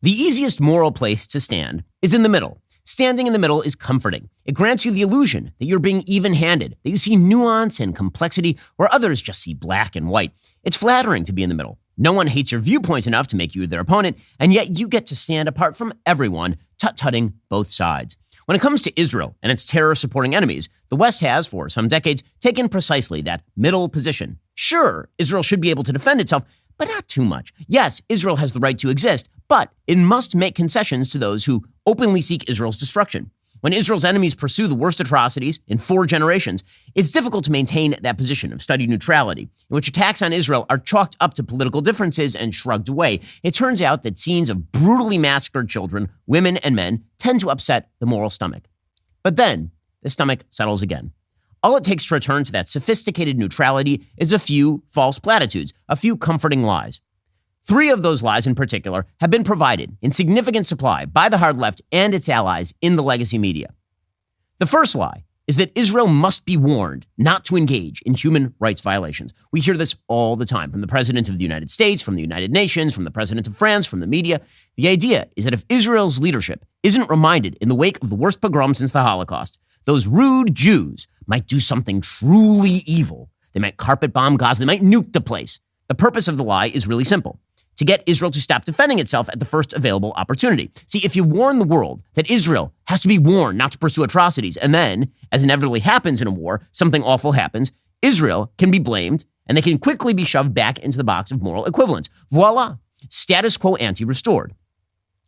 The easiest moral place to stand is in the middle. Standing in the middle is comforting. It grants you the illusion that you're being even-handed, that you see nuance and complexity where others just see black and white. It's flattering to be in the middle. No one hates your viewpoint enough to make you their opponent, and yet you get to stand apart from everyone, tut-tutting both sides. When it comes to Israel and its terror-supporting enemies, the West has, for some decades, taken precisely that middle position. Sure, Israel should be able to defend itself, but not too much. Yes, Israel has the right to exist, but it must make concessions to those who openly seek Israel's destruction. When Israel's enemies pursue the worst atrocities in 4 generations, it's difficult to maintain that position of studied neutrality, in which attacks on Israel are chalked up to political differences and shrugged away. It turns out that scenes of brutally massacred children, women, and men tend to upset the moral stomach. But then, the stomach settles again. All it takes to return to that sophisticated neutrality is a few false platitudes, a few comforting lies. 3 of those lies in particular have been provided in significant supply by the hard left and its allies in the legacy media. The first lie is that Israel must be warned not to engage in human rights violations. We hear this all the time from the President of the United States, from the United Nations, from the President of France, from the media. The idea is that if Israel's leadership isn't reminded in the wake of the worst pogrom since the Holocaust, those rude Jews might do something truly evil. They might carpet bomb Gaza. They might nuke the place. The purpose of the lie is really simple: to get Israel to stop defending itself at the first available opportunity. See, if you warn the world that Israel has to be warned not to pursue atrocities, and then, as inevitably happens in a war, something awful happens, Israel can be blamed, and they can quickly be shoved back into the box of moral equivalence. Voila, status quo ante restored.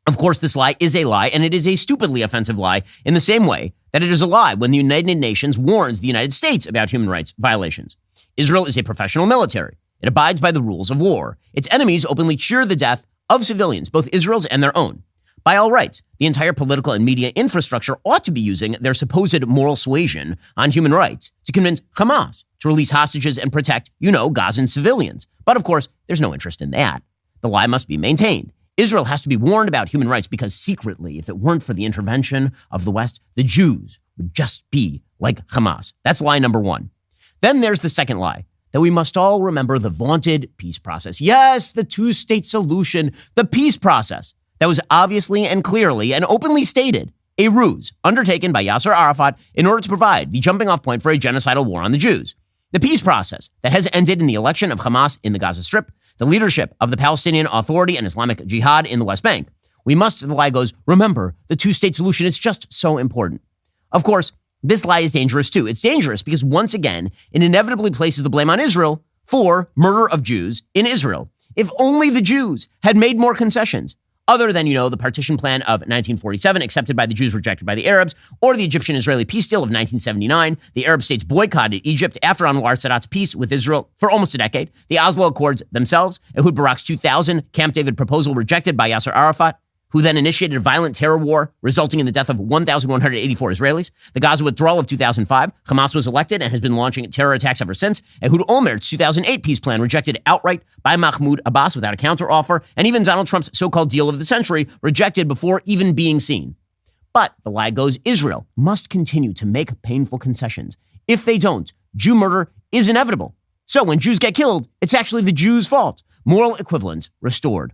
Of course, this lie is a lie, and it is a stupidly offensive lie in the same way that it is a lie when the United Nations warns the United States about human rights violations. Israel is a professional military. It abides by the rules of war. Its enemies openly cheer the death of civilians, both Israel's and their own. By all rights, the entire political and media infrastructure ought to be using their supposed moral suasion on human rights to convince Hamas to release hostages and protect, Gazan civilians. But of course, there's no interest in that. The lie must be maintained. Israel has to be warned about human rights because secretly, if it weren't for the intervention of the West, the Jews would just be like Hamas. That's lie number 1. Then there's the second lie, that we must all remember the vaunted peace process. Yes, the 2-state solution, the peace process that was obviously and clearly and openly stated a ruse undertaken by Yasser Arafat in order to provide the jumping off point for a genocidal war on the Jews. The peace process that has ended in the election of Hamas in the Gaza Strip, the leadership of the Palestinian Authority and Islamic Jihad in the West Bank. We must, the lie goes, remember the 2-state solution. It's just so important. Of course, this lie is dangerous too. It's dangerous because once again, it inevitably places the blame on Israel for murder of Jews in Israel. If only the Jews had made more concessions, other than, the partition plan of 1947 accepted by the Jews, rejected by the Arabs, or the Egyptian-Israeli peace deal of 1979. The Arab states boycotted Egypt after Anwar Sadat's peace with Israel for almost a decade. The Oslo Accords themselves, Ehud Barak's 2000 Camp David proposal rejected by Yasser Arafat, who then initiated a violent terror war resulting in the death of 1,184 Israelis. The Gaza withdrawal of 2005, Hamas was elected and has been launching terror attacks ever since. Ehud Olmert's 2008 peace plan rejected outright by Mahmoud Abbas without a counteroffer, and even Donald Trump's so-called deal of the century rejected before even being seen. But the lie goes, Israel must continue to make painful concessions. If they don't, Jew murder is inevitable. So when Jews get killed, it's actually the Jews' fault. Moral equivalence restored.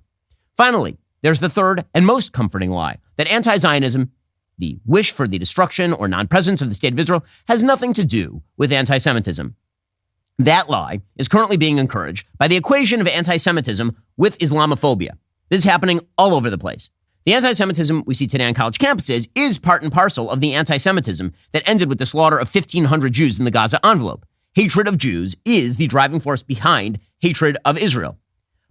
Finally, there's the third and most comforting lie, that anti-Zionism, the wish for the destruction or non-presence of the state of Israel, has nothing to do with anti-Semitism. That lie is currently being encouraged by the equation of anti-Semitism with Islamophobia. This is happening all over the place. The anti-Semitism we see today on college campuses is part and parcel of the anti-Semitism that ended with the slaughter of 1,500 Jews in the Gaza envelope. Hatred of Jews is the driving force behind hatred of Israel.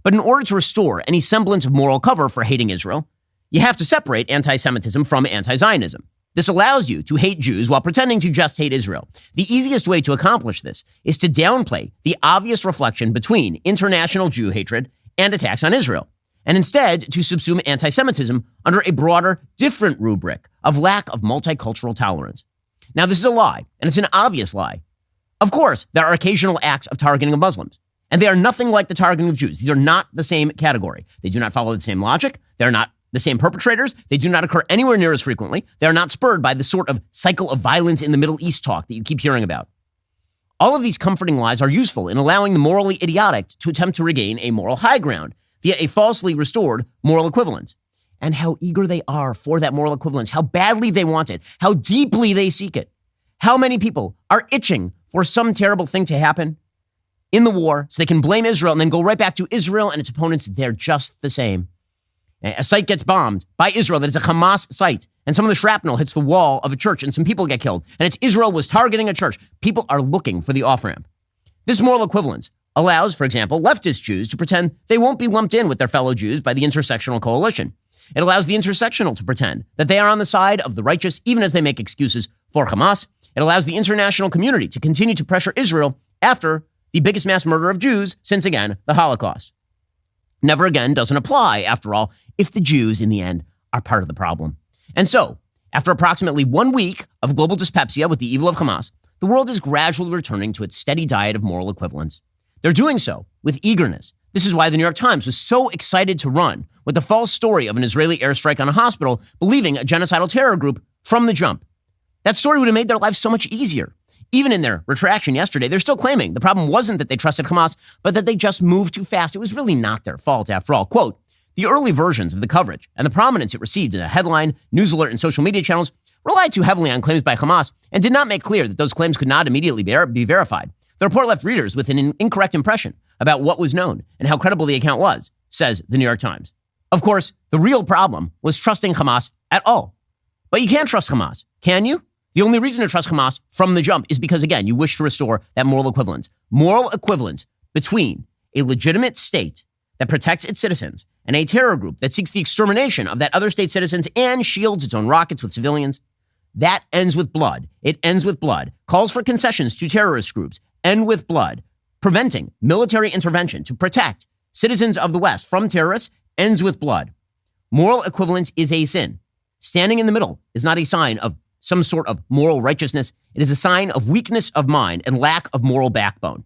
But in order to restore any semblance of moral cover for hating Israel, you have to separate anti-Semitism from anti-Zionism. This allows you to hate Jews while pretending to just hate Israel. The easiest way to accomplish this is to downplay the obvious reflection between international Jew hatred and attacks on Israel, and instead to subsume anti-Semitism under a broader, different rubric of lack of multicultural tolerance. Now, this is a lie, and it's an obvious lie. Of course, there are occasional acts of targeting of Muslims. And they are nothing like the targeting of Jews. These are not the same category. They do not follow the same logic. They're not the same perpetrators. They do not occur anywhere near as frequently. They are not spurred by the sort of cycle of violence in the Middle East talk that you keep hearing about. All of these comforting lies are useful in allowing the morally idiotic to attempt to regain a moral high ground via a falsely restored moral equivalence. and how eager they are for that moral equivalence, how badly they want it, how deeply they seek it. How many people are itching for some terrible thing to happen in the war so they can blame Israel and then go right back to Israel and its opponents. They're just the same. A site gets bombed by Israel that is a Hamas site, and some of the shrapnel hits the wall of a church and some people get killed, and it's Israel was targeting a church. People are looking for the off-ramp. This moral equivalence allows, for example, leftist Jews to pretend they won't be lumped in with their fellow Jews by the intersectional coalition. It allows the intersectional to pretend that they are on the side of the righteous, even as they make excuses for Hamas. It allows the international community to continue to pressure Israel after the biggest mass murder of Jews since, again, the Holocaust. Never again doesn't apply, after all, if the Jews, in the end, are part of the problem. And so, after approximately 1 week of global dyspepsia with the evil of Hamas, the world is gradually returning to its steady diet of moral equivalence. They're doing so with eagerness. This is why the New York Times was so excited to run with the false story of an Israeli airstrike on a hospital, believing a genocidal terror group from the jump. That story would have made their lives so much easier. Even in their retraction yesterday, they're still claiming the problem wasn't that they trusted Hamas, but that they just moved too fast. It was really not their fault, after all. Quote, the early versions of the coverage and the prominence it received in a headline, news alert, and social media channels relied too heavily on claims by Hamas and did not make clear that those claims could not immediately be verified. The report left readers with an incorrect impression about what was known and how credible the account was, says the New York Times. Of course, the real problem was trusting Hamas at all. But you can't trust Hamas, can you? The only reason to trust Hamas from the jump is because, again, you wish to restore that moral equivalence. Moral equivalence between a legitimate state that protects its citizens and a terror group that seeks the extermination of that other state's citizens and shields its own rockets with civilians. That ends with blood. It ends with blood. Calls for concessions to terrorist groups end with blood. Preventing military intervention to protect citizens of the West from terrorists ends with blood. Moral equivalence is a sin. Standing in the middle is not a sign of some sort of moral righteousness. It is a sign of weakness of mind and lack of moral backbone.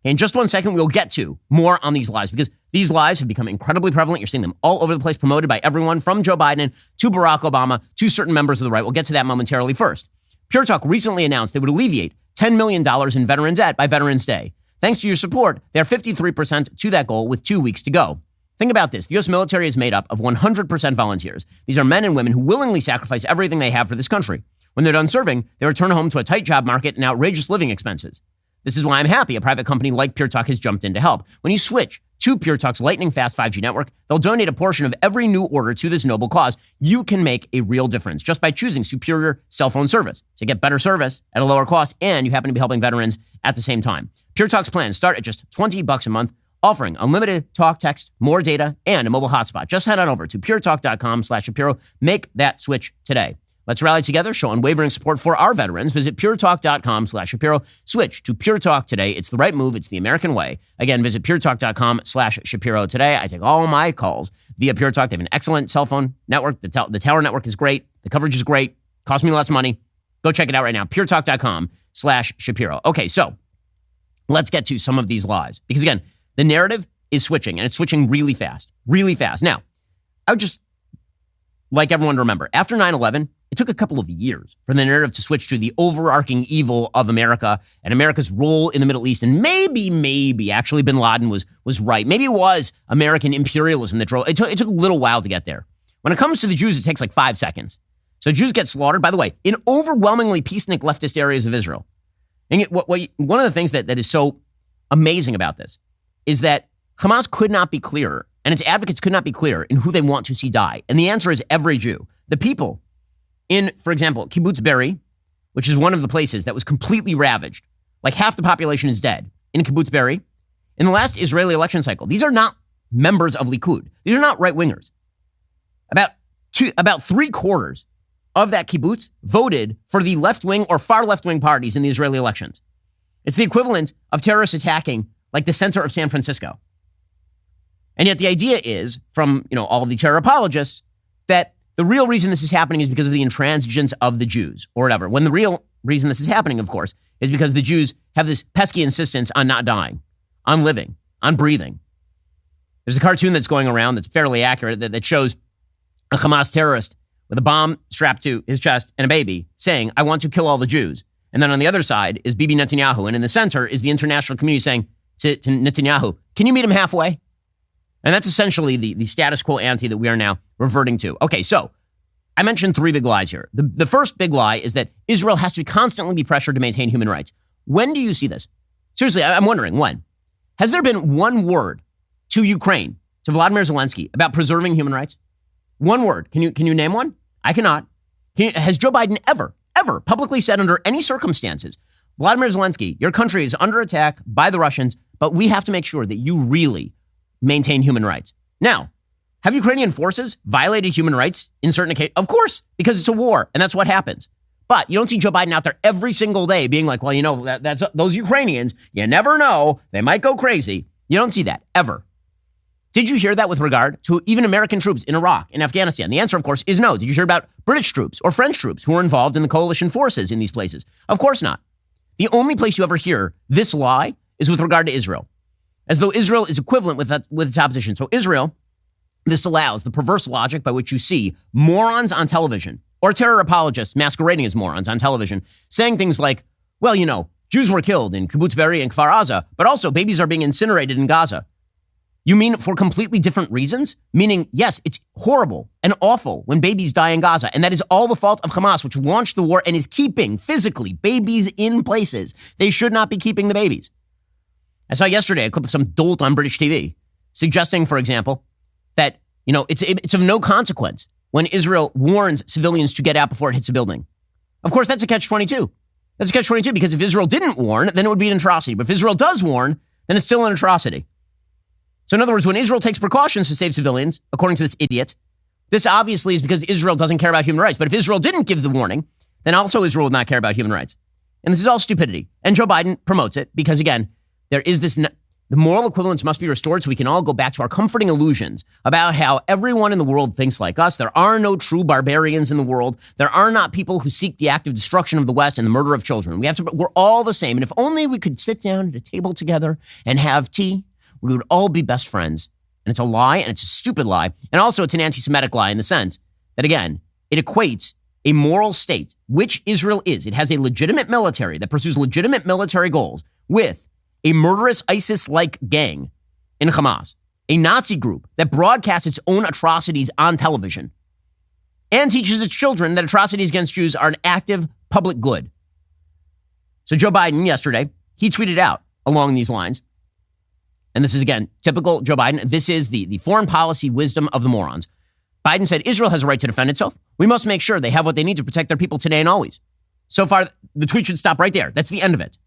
In just 1 second, we'll get to more on these lies because these lies have become incredibly prevalent. You're seeing them all over the place, promoted by everyone from Joe Biden to Barack Obama to certain members of the right. We'll get to that momentarily. First, Pure Talk recently announced they would alleviate $10 million in veteran debt by Veterans Day. Thanks to your support, they're 53% to that goal with 2 weeks to go. Think about this. The U.S. military is made up of 100% volunteers. These are men and women who willingly sacrifice everything they have for this country. When they're done serving, they return home to a tight job market and outrageous living expenses. This is why I'm happy a private company like Pure Talk has jumped in to help. When you switch to Pure Talk's lightning-fast 5G network, they'll donate a portion of every new order to this noble cause. You can make a real difference just by choosing superior cell phone service. So you get better service at a lower cost, and you happen to be helping veterans at the same time. Pure Talk's plans start at just $20 a month, offering unlimited talk, text, more data, and a mobile hotspot. Just head on over to puretalk.com/Shapiro. Make that switch today. Let's rally together, show unwavering support for our veterans. Visit puretalk.com/Shapiro. Switch to Pure Talk today. It's the right move. It's the American way. Again, visit puretalk.com/Shapiro today. I take all my calls via Pure Talk. They have an excellent cell phone network. The tower network is great. The coverage is great. Costs me less money. Go check it out right now. puretalk.com/Shapiro. Okay, so let's get to some of these lies. Because again, the narrative is switching, and it's switching really fast, really fast. Now, I would just like everyone to remember, after 9/11, it took a couple of years for the narrative to switch to the overarching evil of America and America's role in the Middle East. And maybe actually bin Laden was right. Maybe it was American imperialism that drove. It took a little while to get there. When it comes to the Jews, it takes like 5 seconds. So Jews get slaughtered, by the way, in overwhelmingly peacenik leftist areas of Israel. And one of the things that is so amazing about this is that Hamas could not be clearer, and its advocates could not be clearer in who they want to see die. And the answer is every Jew. The people in, for example, Kibbutz Be'eri, which is one of the places that was completely ravaged, like half the population is dead in Kibbutz Be'eri. In the last Israeli election cycle, these are not members of Likud. These are not right-wingers. About 3/4 of that kibbutz voted for the left-wing or far left-wing parties in the Israeli elections. It's the equivalent of terrorists attacking like the center of San Francisco. And yet the idea is, from all of the terror apologists, that the real reason this is happening is because of the intransigence of the Jews or whatever. When the real reason this is happening, of course, is because the Jews have this pesky insistence on not dying, on living, on breathing. There's a cartoon that's going around that's fairly accurate that shows a Hamas terrorist with a bomb strapped to his chest and a baby saying, "I want to kill all the Jews." And then on the other side is Bibi Netanyahu. And in the center is the international community saying to Netanyahu, "Can you meet him halfway?" And that's essentially the status quo ante that we are now reverting to. Okay, so I mentioned 3 big lies here. The first big lie is that Israel has to constantly be pressured to maintain human rights. When do you see this? Seriously, I'm wondering, when? Has there been one word to Ukraine, to Vladimir Zelensky, about preserving human rights? One word. Can you name one? I cannot. Has Joe Biden ever publicly said under any circumstances, Vladimir Zelensky, your country is under attack by the Russians, but we have to make sure that you really maintain human rights? Now, have Ukrainian forces violated human rights in certain occasions? Of course, because it's a war, and that's what happens. But you don't see Joe Biden out there every single day being like, well, you know, that's those Ukrainians, you never know, they might go crazy. You don't see that, ever. Did you hear that with regard to even American troops in Iraq and Afghanistan? The answer, of course, is no. Did you hear about British troops or French troops who were involved in the coalition forces in these places? Of course not. The only place you ever hear this lie is with regard to Israel, as though Israel is equivalent with its opposition. So Israel, this allows the perverse logic by which you see morons on television or terror apologists masquerading as morons on television saying things like, well, you know, Jews were killed in Kibbutz Be'eri and Kfar Aza, but also babies are being incinerated in Gaza. You mean for completely different reasons? Meaning, yes, it's horrible and awful when babies die in Gaza, and that is all the fault of Hamas, which launched the war and is keeping physically babies in places they should not be keeping the babies. I saw yesterday a clip of some dolt on British TV suggesting, for example, that, you know, it's of no consequence when Israel warns civilians to get out before it hits a building. Of course, that's a catch-22. That's a catch-22 because if Israel didn't warn, then it would be an atrocity. But if Israel does warn, then it's still an atrocity. So in other words, when Israel takes precautions to save civilians, according to this idiot, this obviously is because Israel doesn't care about human rights. But if Israel didn't give the warning, then also Israel would not care about human rights. And this is all stupidity. And Joe Biden promotes it because, again, there is this... The moral equivalence must be restored so we can all go back to our comforting illusions about how everyone in the world thinks like us. There are no true barbarians in the world. There are not people who seek the active destruction of the West and the murder of children. We're all the same. And if only we could sit down at a table together and have tea, we would all be best friends. And it's a lie, and it's a stupid lie. And also it's an anti-Semitic lie in the sense that, again, it equates a moral state, which Israel is. It has a legitimate military that pursues legitimate military goals with a murderous ISIS-like gang in Hamas, a Nazi group that broadcasts its own atrocities on television and teaches its children that atrocities against Jews are an active public good. So Joe Biden yesterday, he tweeted out along these lines, and this is, again, typical Joe Biden. This is the foreign policy wisdom of the morons. Biden said, Israel has a right to defend itself. We must make sure they have what they need to protect their people today and always. So far, the tweet should stop right there. That's the end of it.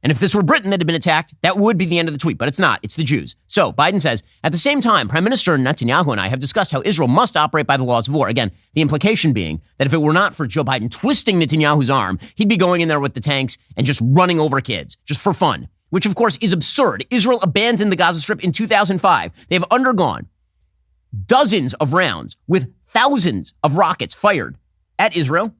And if this were Britain that had been attacked, that would be the end of the tweet, but it's not. It's the Jews. So Biden says, at the same time, Prime Minister Netanyahu and I have discussed how Israel must operate by the laws of war. Again, the implication being that if it were not for Joe Biden twisting Netanyahu's arm, he'd be going in there with the tanks and just running over kids, just for fun, which of course is absurd. Israel abandoned the Gaza Strip in 2005. They have undergone dozens of rounds with thousands of rockets fired at Israel.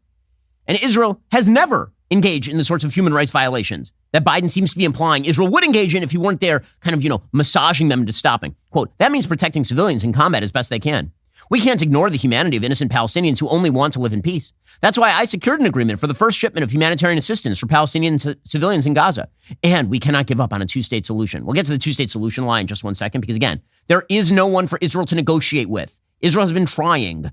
And Israel has never engaged in the sorts of human rights violations that Biden seems to be implying Israel would engage in if he weren't there kind of, massaging them into stopping. Quote, that means protecting civilians in combat as best they can. We can't ignore the humanity of innocent Palestinians who only want to live in peace. That's why I secured an agreement for the first shipment of humanitarian assistance for Palestinian civilians in Gaza. And we cannot give up on a two-state solution. We'll get to the two-state solution lie in just 1 second, because again, there is no one for Israel to negotiate with. Israel has been trying.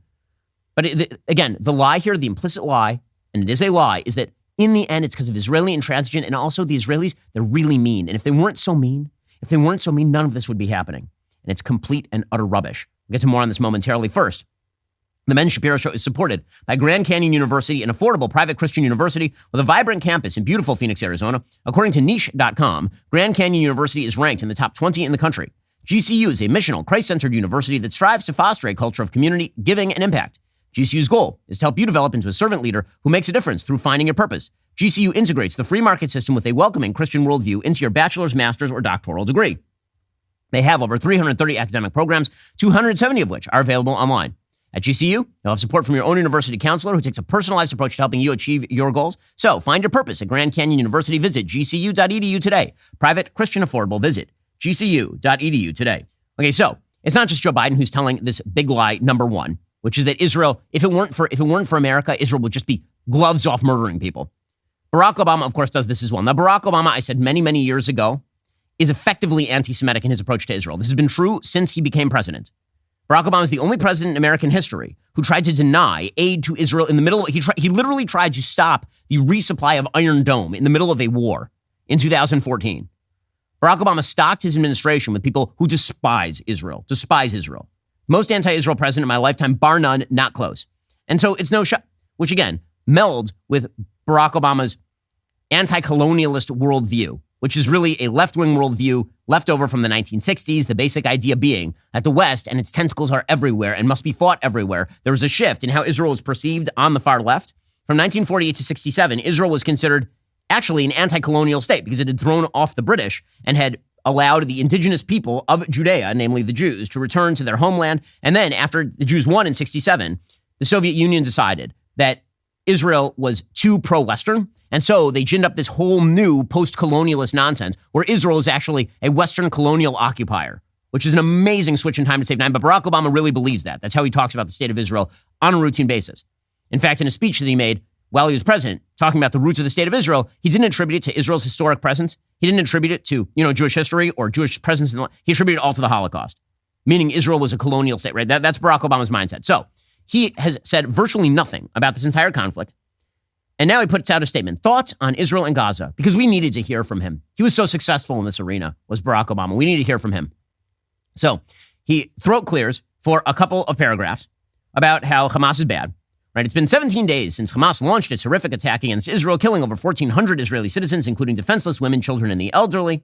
But again, the lie here, the implicit lie, and it is a lie, is that in the end, it's because of Israeli intransigence, and also the Israelis, they're really mean. And if they weren't so mean, none of this would be happening. And it's complete and utter rubbish. We'll get to more on this momentarily. First, the Ben Shapiro Show is supported by Grand Canyon University, an affordable private Christian university with a vibrant campus in beautiful Phoenix, Arizona. According to niche.com, Grand Canyon University is ranked in the top 20 in the country. GCU is a missional, Christ-centered university that strives to foster a culture of community, giving, and impact. GCU's goal is to help you develop into a servant leader who makes a difference through finding your purpose. GCU integrates the free market system with a welcoming Christian worldview into your bachelor's, master's, or doctoral degree. They have over 330 academic programs, 270 of which are available online. At GCU, you'll have support from your own university counselor who takes a personalized approach to helping you achieve your goals. So find your purpose at Grand Canyon University. Visit gcu.edu today. Private, Christian, affordable. Visit gcu.edu today. Okay, so it's not just Joe Biden who's telling this big lie, number one, which is that Israel, if it weren't for America, Israel would just be gloves off murdering people. Barack Obama, of course, does this as well. Now, Barack Obama, I said many, many years ago, is effectively anti-Semitic in his approach to Israel. This has been true since he became president. Barack Obama is the only president in American history who tried to deny aid to Israel in the middle. He literally tried to stop the resupply of Iron Dome in the middle of a war in 2014. Barack Obama stocked his administration with people who despise Israel. Most anti-Israel president in my lifetime, bar none, not close. And so it's no shock, which again, meld with Barack Obama's anti-colonialist worldview, which is really a left-wing worldview left over from the 1960s, the basic idea being that the West and its tentacles are everywhere and must be fought everywhere. There was a shift in how Israel was perceived on the far left. From 1948 to 67, Israel was considered actually an anti-colonial state because it had thrown off the British and had allowed the indigenous people of Judea, namely the Jews, to return to their homeland. And then after the Jews won in 67, the Soviet Union decided that Israel was too pro-Western. And so they ginned up this whole new post-colonialist nonsense where Israel is actually a Western colonial occupier, which is an amazing switch in time to save time. But Barack Obama really believes that. That's how he talks about the state of Israel on a routine basis. In fact, in a speech that he made while he was president, talking about the roots of the state of Israel, he didn't attribute it to Israel's historic presence. He didn't attribute it to, Jewish history or Jewish presence. He attributed it all to the Holocaust, meaning Israel was a colonial state, right? That's Barack Obama's mindset. So he has said virtually nothing about this entire conflict. And now he puts out a statement, thoughts on Israel and Gaza, because we needed to hear from him. He was so successful in this arena, was Barack Obama. We need to hear from him. So he throat clears for a couple of paragraphs about how Hamas is bad. Right? It's been 17 days since Hamas launched its horrific attack against Israel, killing over 1,400 Israeli citizens, including defenseless women, children, and the elderly.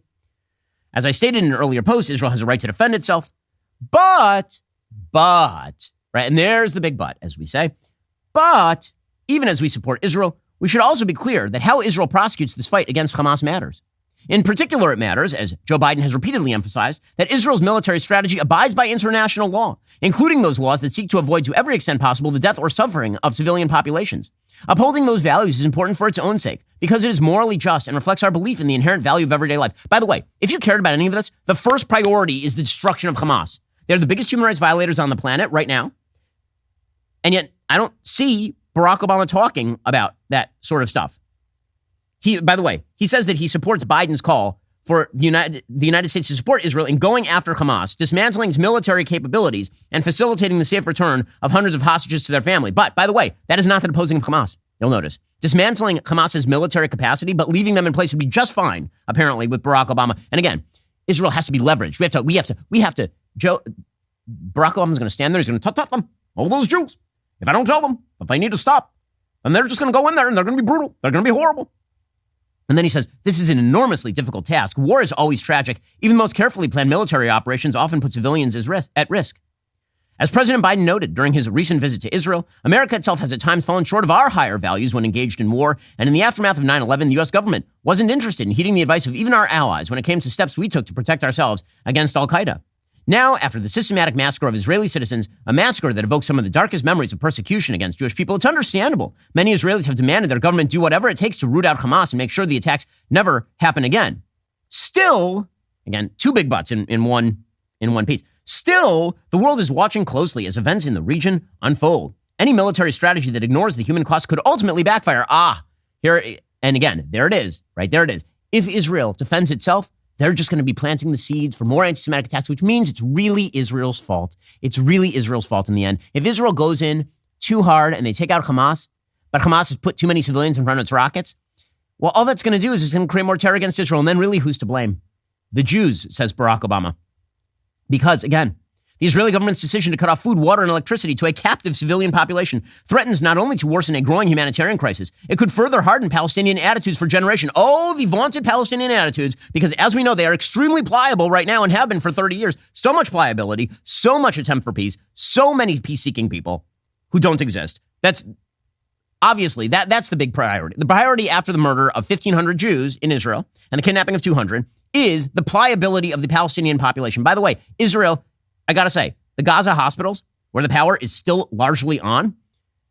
As I stated in an earlier post, Israel has a right to defend itself. But, right? And there's the big but, as we say. But even as we support Israel, we should also be clear that how Israel prosecutes this fight against Hamas matters. In particular, it matters, as Joe Biden has repeatedly emphasized, that Israel's military strategy abides by international law, including those laws that seek to avoid to every extent possible the death or suffering of civilian populations. Upholding those values is important for its own sake, because it is morally just and reflects our belief in the inherent value of everyday life. By the way, if you cared about any of this, the first priority is the destruction of Hamas. They're the biggest human rights violators on the planet right now. And yet, I don't see Barack Obama talking about that sort of stuff. By the way, he says that he supports Biden's call for the United States to support Israel in going after Hamas, dismantling its military capabilities, and facilitating the safe return of hundreds of hostages to their family. But, by the way, that is not the opposing of Hamas, you'll notice. Dismantling Hamas's military capacity, but leaving them in place would be just fine, apparently, with Barack Obama. And again, Israel has to be leveraged. Barack Obama's going to stand there, he's going to tell them, all those Jews, if I don't tell them that they need to stop, then they're just going to go in there and they're going to be brutal. They're going to be horrible. And then he says, this is an enormously difficult task. War is always tragic. Even the most carefully planned military operations often put civilians at risk. As President Biden noted during his recent visit to Israel, America itself has at times fallen short of our higher values when engaged in war. And in the aftermath of 9/11, the U.S. government wasn't interested in heeding the advice of even our allies when it came to steps we took to protect ourselves against al-Qaeda. Now, after the systematic massacre of Israeli citizens, a massacre that evokes some of the darkest memories of persecution against Jewish people, it's understandable. Many Israelis have demanded their government do whatever it takes to root out Hamas and make sure the attacks never happen again. Still, again, two big buts in one piece. Still, the world is watching closely as events in the region unfold. Any military strategy that ignores the human cost could ultimately backfire. Here, and again, there it is, right? There it is. If Israel defends itself, they're just going to be planting the seeds for more anti-Semitic attacks, which means it's really Israel's fault. It's really Israel's fault in the end. If Israel goes in too hard and they take out Hamas, but Hamas has put too many civilians in front of its rockets, well, all that's going to do is it's going to create more terror against Israel. And then really, who's to blame? The Jews, says Barack Obama. Because, again, the Israeli government's decision to cut off food, water, and electricity to a captive civilian population threatens not only to worsen a growing humanitarian crisis, it could further harden Palestinian attitudes for generation. Oh, the vaunted Palestinian attitudes, because as we know, they are extremely pliable right now and have been for 30 years. So much pliability, so much attempt for peace, so many peace-seeking people who don't exist. That's obviously, that's the big priority. The priority after the murder of 1,500 Jews in Israel and the kidnapping of 200 is the pliability of the Palestinian population. By the way, Israel, I got to say, the Gaza hospitals, where the power is still largely on,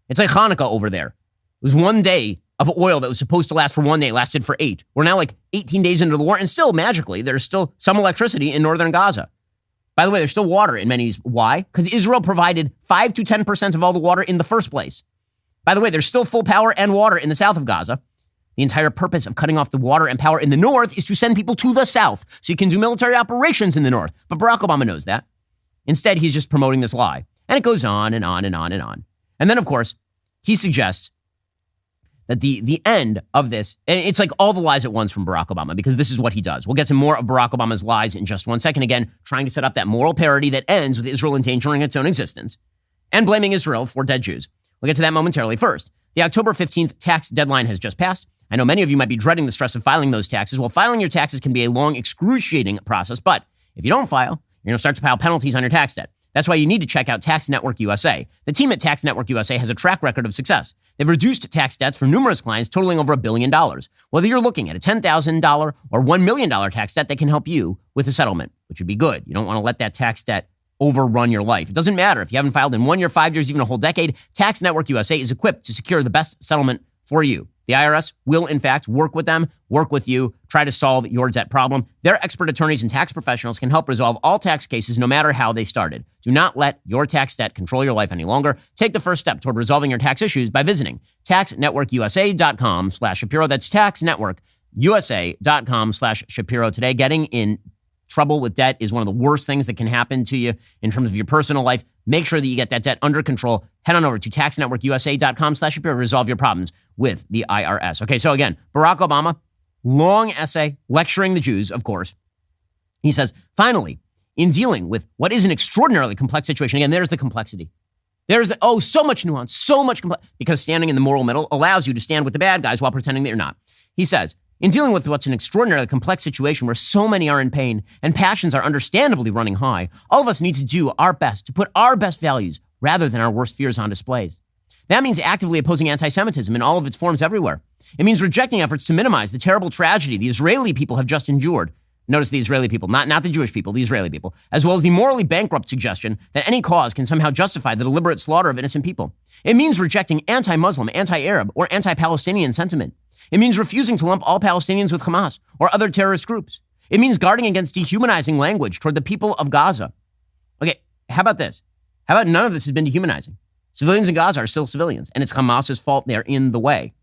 it's like Hanukkah over there. It was 1 day of oil that was supposed to last for 1 day, lasted for 8. We're now like 18 days into the war, and still, magically, there's still some electricity in northern Gaza. By the way, there's still water in many. Why? Because Israel provided 5 to 10% of all the water in the first place. By the way, there's still full power and water in the south of Gaza. The entire purpose of cutting off the water and power in the north is to send people to the south so you can do military operations in the north. But Barack Obama knows that. Instead, he's just promoting this lie. And it goes on and on and on and on. And then, of course, he suggests that the end of this, and it's like all the lies at once from Barack Obama, because this is what he does. We'll get to more of Barack Obama's lies in just one second. Again, trying to set up that moral parity that ends with Israel endangering its own existence and blaming Israel for dead Jews. We'll get to that momentarily. First, the October 15th tax deadline has just passed. I know many of you might be dreading the stress of filing those taxes. Well, filing your taxes can be a long, excruciating process, but if you don't file, you're going to start to pile penalties on your tax debt. That's why you need to check out Tax Network USA. The team at Tax Network USA has a track record of success. They've reduced tax debts for numerous clients totaling over $1 billion. Whether you're looking at a $10,000 or $1 million tax debt, they can help you with a settlement, which would be good. You don't want to let that tax debt overrun your life. It doesn't matter if you haven't filed in 1 year, 5 years, even a whole decade. Tax Network USA is equipped to secure the best settlement for you. The IRS will, in fact, work with them, work with you, try to solve your debt problem. Their expert attorneys and tax professionals can help resolve all tax cases no matter how they started. Do not let your tax debt control your life any longer. Take the first step toward resolving your tax issues by visiting taxnetworkusa.com/Shapiro. That's taxnetworkusa.com/Shapiro. Today, getting in trouble with debt is one of the worst things that can happen to you in terms of your personal life. Make sure that you get that debt under control. Head on over to taxnetworkusa.com/Shapiro to resolve your problems with the IRS. Okay, so again, Barack Obama, long essay lecturing the Jews, of course. He says, finally, in dealing with what is an extraordinarily complex situation, again, there's the complexity. There's so much nuance, so much complexity, because standing in the moral middle allows you to stand with the bad guys while pretending that you're not. He says, in dealing with what's an extraordinarily complex situation where so many are in pain and passions are understandably running high, all of us need to do our best to put our best values rather than our worst fears on displays. That means actively opposing anti-Semitism in all of its forms everywhere. It means rejecting efforts to minimize the terrible tragedy the Israeli people have just endured. Notice the Israeli people, not the Jewish people, the Israeli people, as well as the morally bankrupt suggestion that any cause can somehow justify the deliberate slaughter of innocent people. It means rejecting anti-Muslim, anti-Arab, or anti-Palestinian sentiment. It means refusing to lump all Palestinians with Hamas or other terrorist groups. It means guarding against dehumanizing language toward the people of Gaza. Okay, how about this? How about none of this has been dehumanizing? Civilians in Gaza are still civilians, and it's Hamas's fault they're in the way.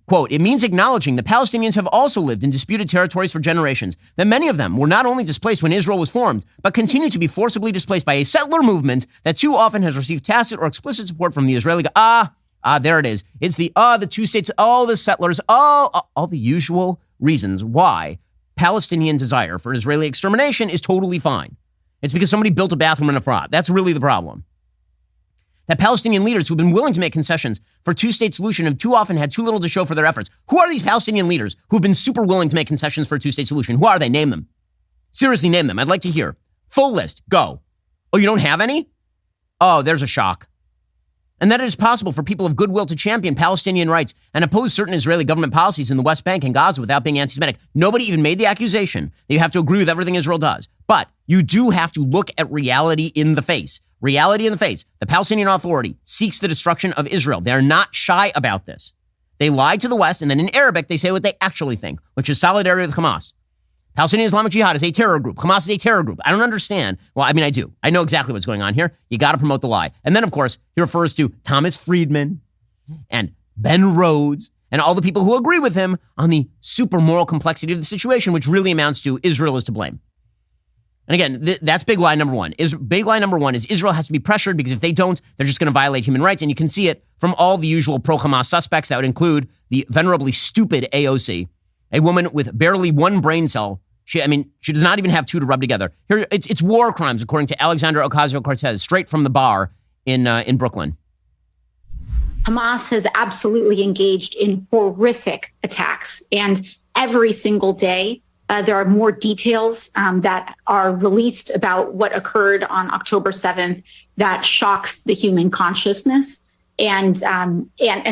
Quote, it means acknowledging the Palestinians have also lived in disputed territories for generations, that many of them were not only displaced when Israel was formed, but continue to be forcibly displaced by a settler movement that too often has received tacit or explicit support from the Israeli there it is. It's the two states, all the settlers, all the usual reasons why Palestinian desire for Israeli extermination is totally fine. It's because somebody built a bathroom in Efrat. That's really the problem. That Palestinian leaders who've been willing to make concessions for two-state solution have too often had too little to show for their efforts. Who are these Palestinian leaders who've been super willing to make concessions for a two-state solution? Who are they? Name them. Seriously, name them. I'd like to hear. Full list. Go. Oh, you don't have any? Oh, there's a shock. And that it is possible for people of goodwill to champion Palestinian rights and oppose certain Israeli government policies in the West Bank and Gaza without being anti-Semitic. Nobody even made the accusation that you have to agree with everything Israel does. But you do have to look at reality in the face. Reality in the face. The Palestinian Authority seeks the destruction of Israel. They're not shy about this. They lie to the West, and then in Arabic, they say what they actually think, which is solidarity with Hamas. Palestinian Islamic Jihad is a terror group. Hamas is a terror group. I don't understand. Well, I mean, I do. I know exactly what's going on here. You got to promote the lie. And then, of course, he refers to Thomas Friedman and Ben Rhodes and all the people who agree with him on the super moral complexity of the situation, which really amounts to Israel is to blame. And again, that's big lie number one. Big lie number one is Israel has to be pressured because if they don't, they're just going to violate human rights. And you can see it from all the usual pro-Hamas suspects. That would include the venerably stupid AOC, a woman with barely one brain cell. She does not even have two to rub together. Here, it's war crimes, according to Alexandra Ocasio-Cortez, straight from the bar in Brooklyn. Hamas has absolutely engaged in horrific attacks, and every single day, there are more details that are released about what occurred on October 7th that shocks the human consciousness and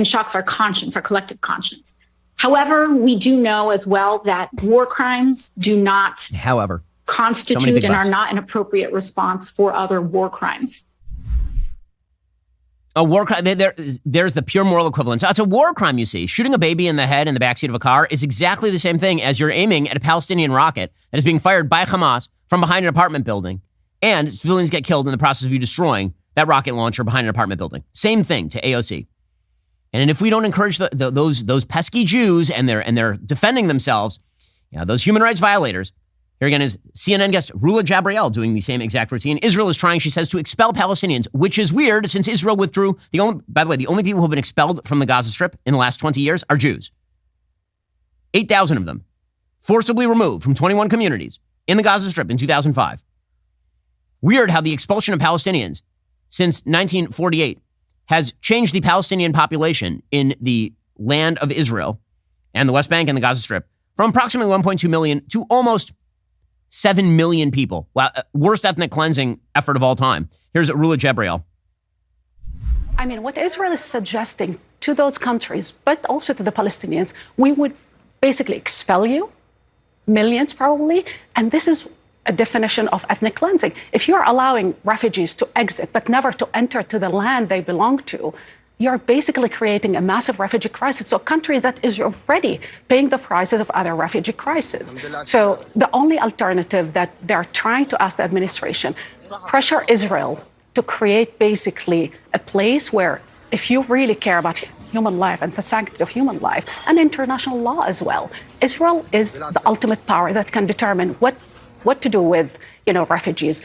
shocks our conscience, our collective conscience. However, we do know as well that war crimes do not constitute and are not an appropriate response for other war crimes. A war crime, there's the pure moral equivalence. It's a war crime, you see. Shooting a baby in the head in the backseat of a car is exactly the same thing as you're aiming at a Palestinian rocket that is being fired by Hamas from behind an apartment building, and civilians get killed in the process of you destroying that rocket launcher behind an apartment building. Same thing to AOC. And if we don't encourage those pesky Jews and they're defending themselves, those human rights violators. Here again is CNN guest Rula Jebreal doing the same exact routine. Israel is trying, she says, to expel Palestinians, which is weird since Israel withdrew. By the way, the only people who have been expelled from the Gaza Strip in the last 20 years are Jews. 8,000 of them forcibly removed from 21 communities in the Gaza Strip in 2005. Weird how the expulsion of Palestinians since 1948 has changed the Palestinian population in the land of Israel and the West Bank and the Gaza Strip from approximately 1.2 million to almost 7 million people. Wow, worst ethnic cleansing effort of all time. Here's Rula Jebreal. I mean, what Israel is suggesting to those countries, but also to the Palestinians, we would basically expel you, millions probably, and this is a definition of ethnic cleansing. If you're allowing refugees to exit, but never to enter to the land they belong to, you're basically creating a massive refugee crisis. So a country that is already paying the prices of other refugee crises. So the only alternative that they're trying to ask the administration, pressure Israel to create basically a place where if you really care about human life and the sanctity of human life and international law as well, Israel is the ultimate power that can determine what to do with, refugees.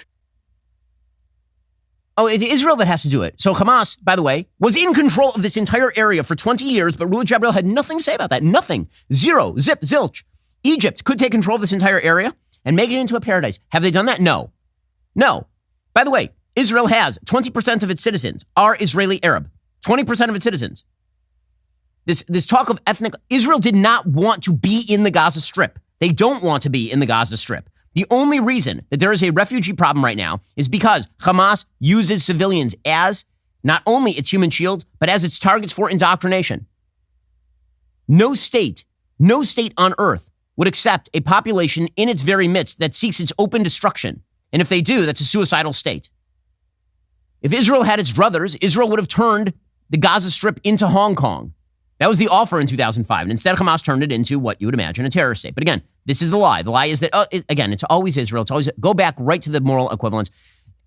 Oh, it's Israel that has to do it. So Hamas, by the way, was in control of this entire area for 20 years, but Rula Jebreal had nothing to say about that. Nothing. Zero. Zip. Zilch. Egypt could take control of this entire area and make it into a paradise. Have they done that? No. No. By the way, Israel has 20% of its citizens are Israeli Arab. 20% of its citizens. This talk of ethnic... Israel did not want to be in the Gaza Strip. They don't want to be in the Gaza Strip. The only reason that there is a refugee problem right now is because Hamas uses civilians as not only its human shields, but as its targets for indoctrination. No state on earth would accept a population in its very midst that seeks its open destruction. And if they do, that's a suicidal state. If Israel had its druthers, Israel would have turned the Gaza Strip into Hong Kong. That was the offer in 2005. And instead, Hamas turned it into what you would imagine a terror state. But again, this is the lie. The lie is that, it's always Israel. It's always, go back right to the moral equivalence.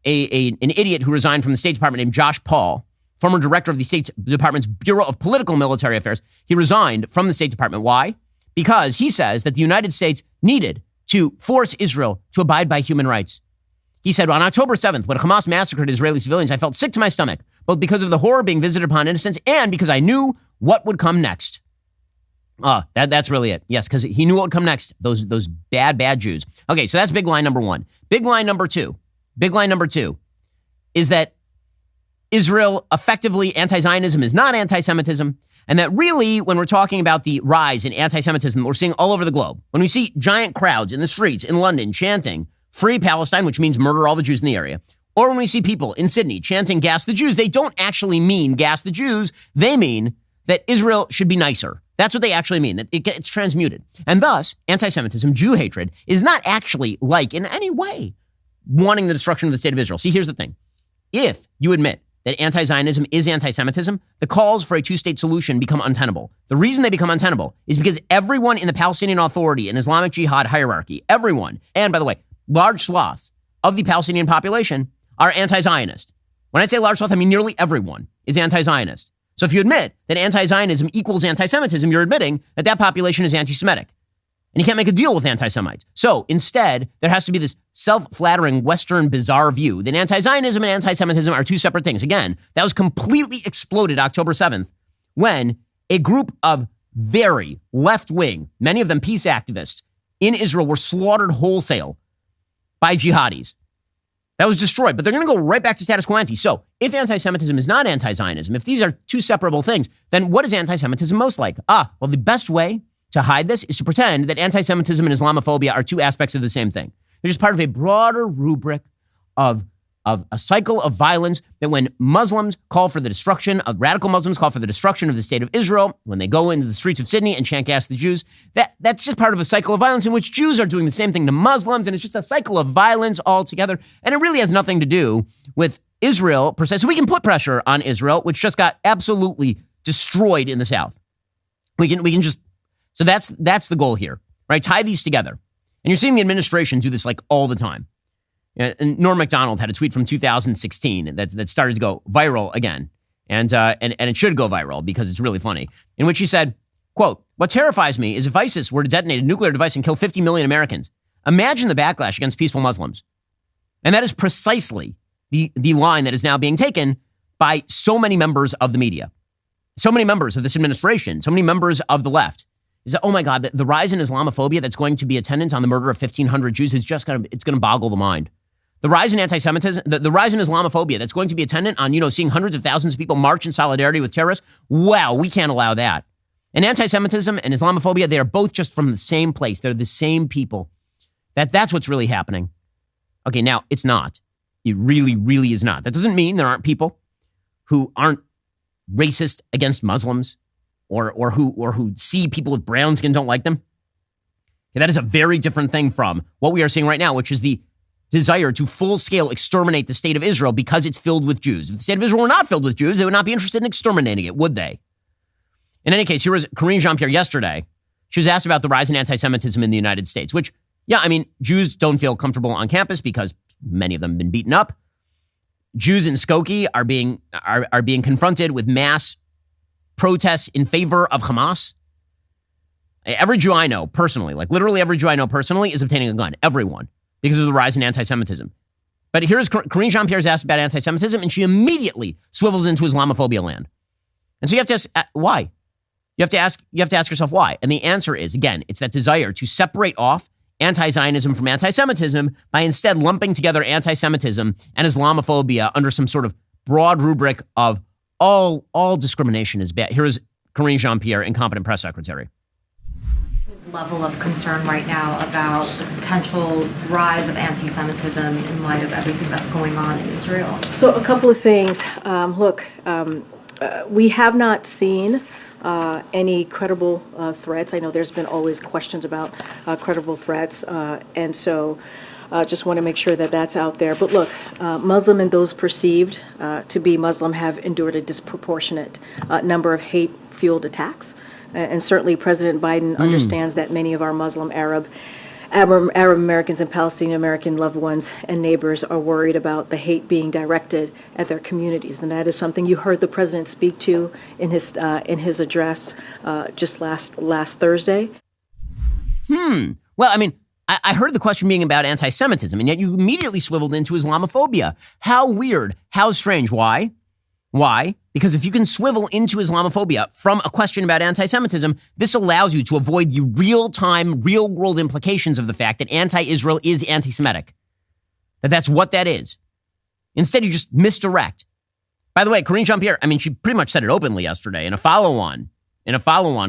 An idiot who resigned from the State Department named Josh Paul, former director of the State Department's Bureau of Political Military Affairs, he resigned from the State Department. Why? Because he says that the United States needed to force Israel to abide by human rights. He said, on October 7th, when Hamas massacred Israeli civilians, I felt sick to my stomach, both because of the horror being visited upon innocents and because I knew what would come next. That's really it. Yes, because he knew what would come next. Those bad Jews. Okay, so that's big line number one. Big line number two is that Israel effectively, anti-Zionism is not anti-Semitism, and that really, when we're talking about the rise in anti-Semitism that we're seeing all over the globe, when we see giant crowds in the streets in London chanting, "Free Palestine," which means murder all the Jews in the area, or when we see people in Sydney chanting, "Gas the Jews," they don't actually mean gas the Jews. They mean that Israel should be nicer. That's what they actually mean, that it's transmuted. And thus, anti-Semitism, Jew hatred, is not actually like, in any way, wanting the destruction of the state of Israel. See, here's the thing. If you admit that anti-Zionism is anti-Semitism, the calls for a two-state solution become untenable. The reason they become untenable is because everyone in the Palestinian Authority and Islamic Jihad hierarchy, everyone, and by the way, large swaths of the Palestinian population are anti-Zionist. When I say large swath, I mean nearly everyone is anti-Zionist. So if you admit that anti-Zionism equals anti-Semitism, you're admitting that that population is anti-Semitic. And you can't make a deal with anti-Semites. So instead, there has to be this self-flattering Western bizarre view that anti-Zionism and anti-Semitism are two separate things. Again, that was completely exploded October 7th when a group of very left-wing, many of them peace activists in Israel were slaughtered wholesale by jihadis. That was destroyed, but they're going to go right back to status quo ante. So if anti-Semitism is not anti-Zionism, if these are two separable things, then what is anti-Semitism most like? Well, the best way to hide this is to pretend that anti-Semitism and Islamophobia are two aspects of the same thing. They're just part of a broader rubric of a cycle of violence that when Muslims call for the destruction of, radical Muslims call for the destruction of the state of Israel, when they go into the streets of Sydney and chant "Gas the Jews," that's just part of a cycle of violence in which Jews are doing the same thing to Muslims, and it's just a cycle of violence altogether, and it really has nothing to do with Israel per se. So we can put pressure on Israel, which just got absolutely destroyed in the South. We can just, so that's the goal here, right? Tie these together. And you're seeing the administration do this like all the time. And Norm Macdonald had a tweet from 2016 that started to go viral again. And it should go viral because it's really funny, in which she said, quote, "What terrifies me is if ISIS were to detonate a nuclear device and kill 50 million Americans, imagine the backlash against peaceful Muslims." And that is precisely the line that is now being taken by so many members of the media, so many members of this administration, so many members of the left, is that, oh my God, the rise in Islamophobia that's going to be attendant on the murder of 1,500 Jews is just it's going to boggle the mind. The rise in anti-Semitism, the rise in Islamophobia that's going to be attendant on, seeing hundreds of thousands of people march in solidarity with terrorists. Wow, we can't allow that. And anti-Semitism and Islamophobia, they are both just from the same place. They're the same people. That's what's really happening. Okay, now it's not. It really, really is not. That doesn't mean there aren't people who aren't racist against Muslims or who see people with brown skin, don't like them. Okay, that is a very different thing from what we are seeing right now, which is the desire to full-scale exterminate the state of Israel because it's filled with Jews. If the state of Israel were not filled with Jews, they would not be interested in exterminating it, would they? In any case, here was Karine Jean-Pierre yesterday. She was asked about the rise in anti-Semitism in the United States, which, Jews don't feel comfortable on campus because many of them have been beaten up. Jews in Skokie are being confronted with mass protests in favor of Hamas. Every Jew I know personally, like literally every Jew I know personally, is obtaining a gun. Everyone. Because of the rise in anti-Semitism. But here's Karine Jean-Pierre's asked about anti-Semitism, and she immediately swivels into Islamophobia land. And so you have to ask, why? You have to ask yourself why. And the answer is, again, it's that desire to separate off anti-Zionism from anti-Semitism by instead lumping together anti-Semitism and Islamophobia under some sort of broad rubric of all discrimination is bad. Here is Karine Jean-Pierre, incompetent press secretary. Level of concern right now about the potential rise of anti-Semitism in light of everything that's going on in Israel? So a couple of things. We have not seen any credible threats. I know there's been always questions about credible threats, and so just want to make sure that that's out there. But look, Muslim and those perceived to be Muslim have endured a disproportionate number of hate-fueled attacks. And certainly President Biden understands that many of our Muslim, Arab Americans and Palestinian American loved ones and neighbors are worried about the hate being directed at their communities. And that is something you heard the president speak to in his address just last Thursday. Well, I heard the question being about anti-Semitism, and yet you immediately swiveled into Islamophobia. How weird. How strange. Why? Because if you can swivel into Islamophobia from a question about anti-Semitism, this allows you to avoid the real-time, real-world implications of the fact that anti-Israel is anti-Semitic. That's what that is. Instead, you just misdirect. By the way, Karine Jean-Pierre, she pretty much said it openly yesterday in a follow-on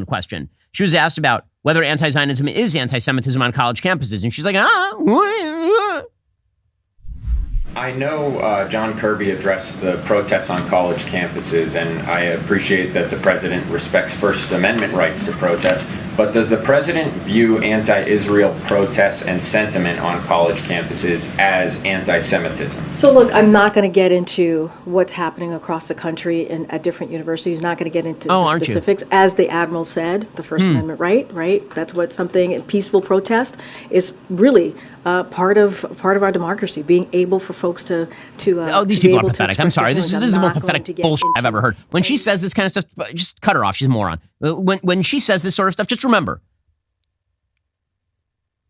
question. She was asked about whether anti-Zionism is anti-Semitism on college campuses, and she's like, I know John Kirby addressed the protests on college campuses, and I appreciate that the president respects First Amendment rights to protest, but does the president view anti-Israel protests and sentiment on college campuses as anti-Semitism? So look, I'm not going to get into what's happening across the country and at different universities. Not going to get into the specifics. As the Admiral said, the First Amendment right? That's what something, peaceful protest is really part of our democracy, being able for folks to these people are pathetic. I'm sorry. This is the most pathetic bullshit I've ever heard. When she says this kind of stuff, just cut her off. She's a moron. When she says this sort of stuff, just remember,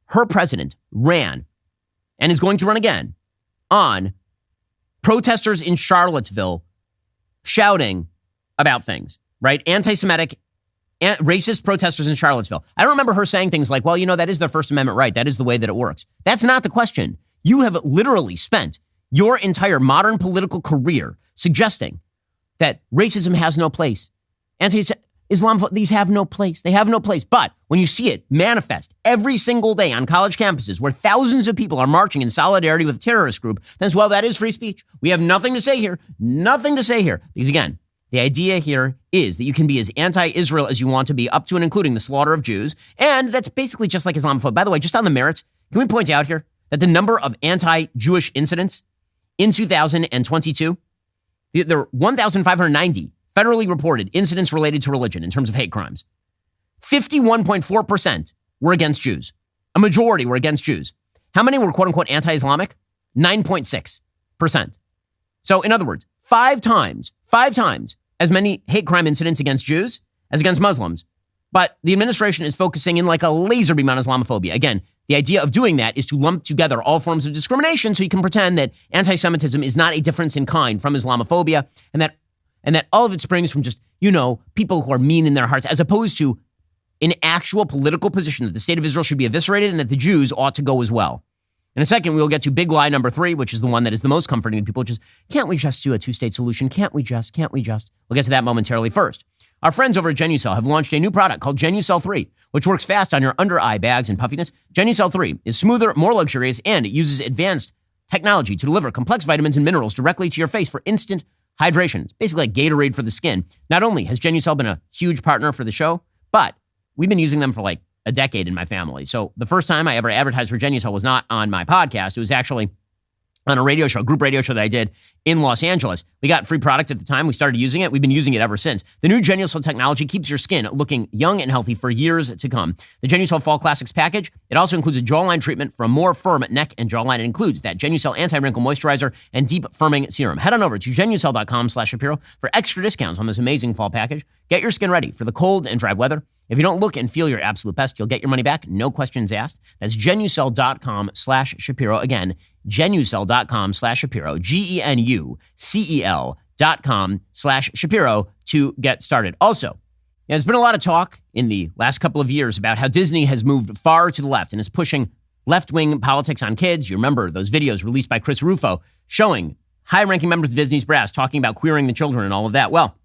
her president ran and is going to run again on protesters in Charlottesville shouting about things, right? Anti-Semitic, racist protesters in Charlottesville. I don't remember her saying things like, well, that is their First Amendment right. That is the way that it works. That's not the question. You have literally spent your entire modern political career suggesting that racism has no place. Islam, these have no place. They have no place. But when you see it manifest every single day on college campuses where thousands of people are marching in solidarity with a terrorist group, then, well, that is free speech. We have nothing to say here. Nothing to say here. Because again, the idea here is that you can be as anti-Israel as you want to be, up to and including the slaughter of Jews. And that's basically just like Islamophobia. By the way, just on the merits, can we point out here that the number of anti-Jewish incidents in 2022, there were 1,590 federally reported incidents related to religion in terms of hate crimes. 51.4% were against Jews. A majority were against Jews. How many were quote-unquote anti-Islamic? 9.6%. So in other words, five times as many hate crime incidents against Jews as against Muslims. But the administration is focusing in like a laser beam on Islamophobia. Again, the idea of doing that is to lump together all forms of discrimination so you can pretend that anti-Semitism is not a difference in kind from Islamophobia and that all of it springs from just, people who are mean in their hearts, as opposed to an actual political position that the state of Israel should be eviscerated and that the Jews ought to go as well. In a second, we'll get to big lie number 3, which is the one that is the most comforting to people, which is, can't we just do a two-state solution? Can't we just? We'll get to that momentarily. First, our friends over at Genocide have launched a new product called Genocide 3, which works fast on your under-eye bags and puffiness. Genocide 3 is smoother, more luxurious, and it uses advanced technology to deliver complex vitamins and minerals directly to your face for instant hydration. It's basically like Gatorade for the skin. Not only has Genocide been a huge partner for the show, but we've been using them for like a decade in my family. So the first time I ever advertised for Genocide was not on my podcast. It was actually on a radio show, a group radio show that I did in Los Angeles. We got free product at the time. We started using it. We've been using it ever since. The new Genocide technology keeps your skin looking young and healthy for years to come. The Genocide Fall Classics package, it also includes a jawline treatment for a more firm neck and jawline. It includes that Genocide anti-wrinkle moisturizer and deep firming serum. Head on over to Genocide.com/Shapiro for extra discounts on this amazing fall package. Get your skin ready for the cold and dry weather. If you don't look and feel your absolute best, you'll get your money back. No questions asked. That's Genucel.com/Shapiro. Again, Genucel.com/Shapiro. GENUCEL.com/Shapiro to get started. Also, there's been a lot of talk in the last couple of years about how Disney has moved far to the left and is pushing left-wing politics on kids. You remember those videos released by Chris Rufo showing high-ranking members of Disney's brass talking about queering the children and all of that. Well,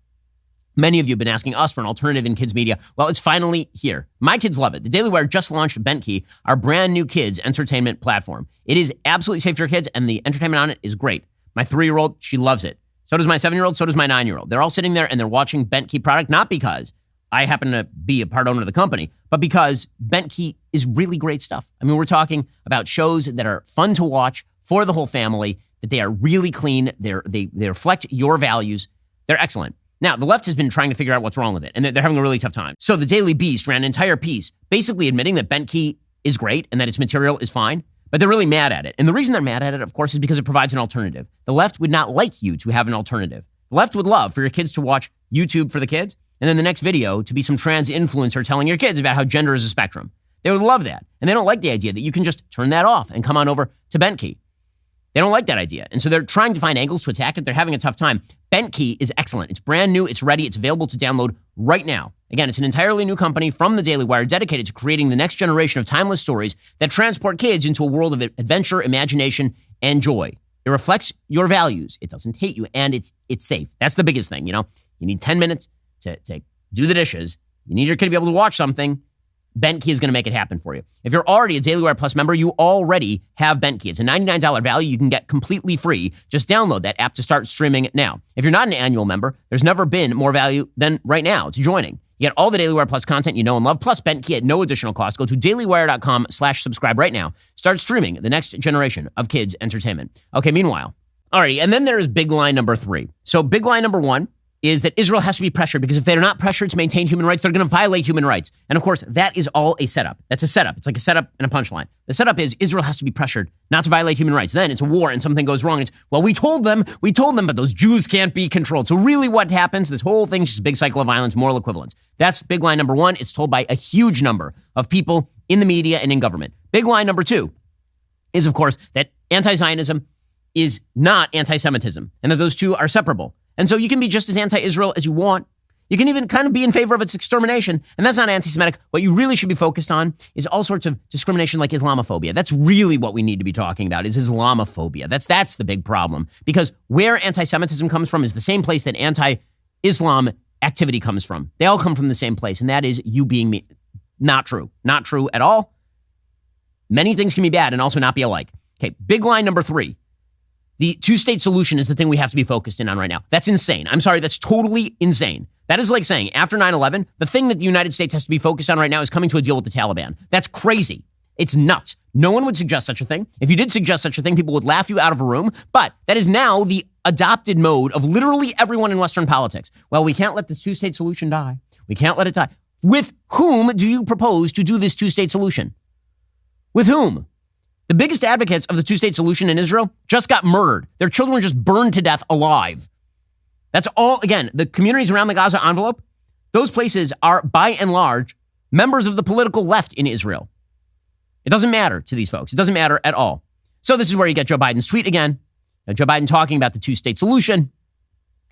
many of you have been asking us for an alternative in kids media. Well, it's finally here. My kids love it. The Daily Wire just launched Bentkey, our brand new kids entertainment platform. It is absolutely safe for your kids, and the entertainment on it is great. My 3-year-old, she loves it. So does my 7-year-old, so does my 9-year-old. They're all sitting there and they're watching Bentkey product, not because I happen to be a part owner of the company, but because Bentkey is really great stuff. I mean, we're talking about shows that are fun to watch for the whole family, that they are really clean, they reflect your values. They're excellent. Now, the left has been trying to figure out what's wrong with it, and they're having a really tough time. So the Daily Beast ran an entire piece basically admitting that Bentkey is great and that its material is fine, but they're really mad at it. And the reason they're mad at it, of course, is because it provides an alternative. The left would not like you to have an alternative. The left would love for your kids to watch YouTube for the kids, and then the next video to be some trans influencer telling your kids about how gender is a spectrum. They would love that. And they don't like the idea that you can just turn that off and come on over to Bentkey. They don't like that idea. And so they're trying to find angles to attack it. They're having a tough time. Bentkey is excellent. It's brand new. It's ready. It's available to download right now. Again, it's an entirely new company from the Daily Wire dedicated to creating the next generation of timeless stories that transport kids into a world of adventure, imagination, and joy. It reflects your values. It doesn't hate you, and it's safe. That's the biggest thing, You need 10 minutes to do the dishes. You need your kid to be able to watch something. Bentkey is going to make it happen for you. If you're already a Daily Wire Plus member, you already have Bentkey. It's a $99 value you can get completely free. Just download that app to start streaming now. If you're not an annual member, there's never been more value than right now to joining. You get all the Daily Wire Plus content you know and love, plus Bentkey at no additional cost. Go to dailywire.com/subscribe right now. Start streaming the next generation of kids entertainment. Okay, meanwhile. Alrighty, and then there is big lie number 3. So big lie number 1 is that Israel has to be pressured, because if they're not pressured to maintain human rights, they're going to violate human rights. And of course, that is all a setup. That's a setup. It's like a setup and a punchline. The setup is Israel has to be pressured not to violate human rights. Then it's a war and something goes wrong. It's, well, we told them, but those Jews can't be controlled. So really what happens, this whole thing's just a big cycle of violence, moral equivalence. That's big lie number 1. It's told by a huge number of people in the media and in government. Big lie number 2 is, of course, that anti-Zionism is not anti-Semitism, and that those two are separable. And so you can be just as anti-Israel as you want. You can even kind of be in favor of its extermination, and that's not anti-Semitic. What you really should be focused on is all sorts of discrimination like Islamophobia. That's really what we need to be talking about, is Islamophobia. That's the big problem, because where anti-Semitism comes from is the same place that anti-Islam activity comes from. They all come from the same place, and that is you being me. Not true. Not true at all. Many things can be bad and also not be alike. Okay, big line number 3. The two-state solution is the thing we have to be focused in on right now. That's insane. I'm sorry, that's totally insane. That is like saying, after 9/11, the thing that the United States has to be focused on right now is coming to a deal with the Taliban. That's crazy. It's nuts. No one would suggest such a thing. If you did suggest such a thing, people would laugh you out of a room. But that is now the adopted mode of literally everyone in Western politics. Well, we can't let this two-state solution die. We can't let it die. With whom do you propose to do this two-state solution? With whom? The biggest advocates of the two-state solution in Israel just got murdered. Their children were just burned to death alive. That's all, again, the communities around the Gaza envelope, those places are, by and large, members of the political left in Israel. It doesn't matter to these folks. It doesn't matter at all. So this is where you get Joe Biden's tweet again. Joe Biden talking about the two-state solution.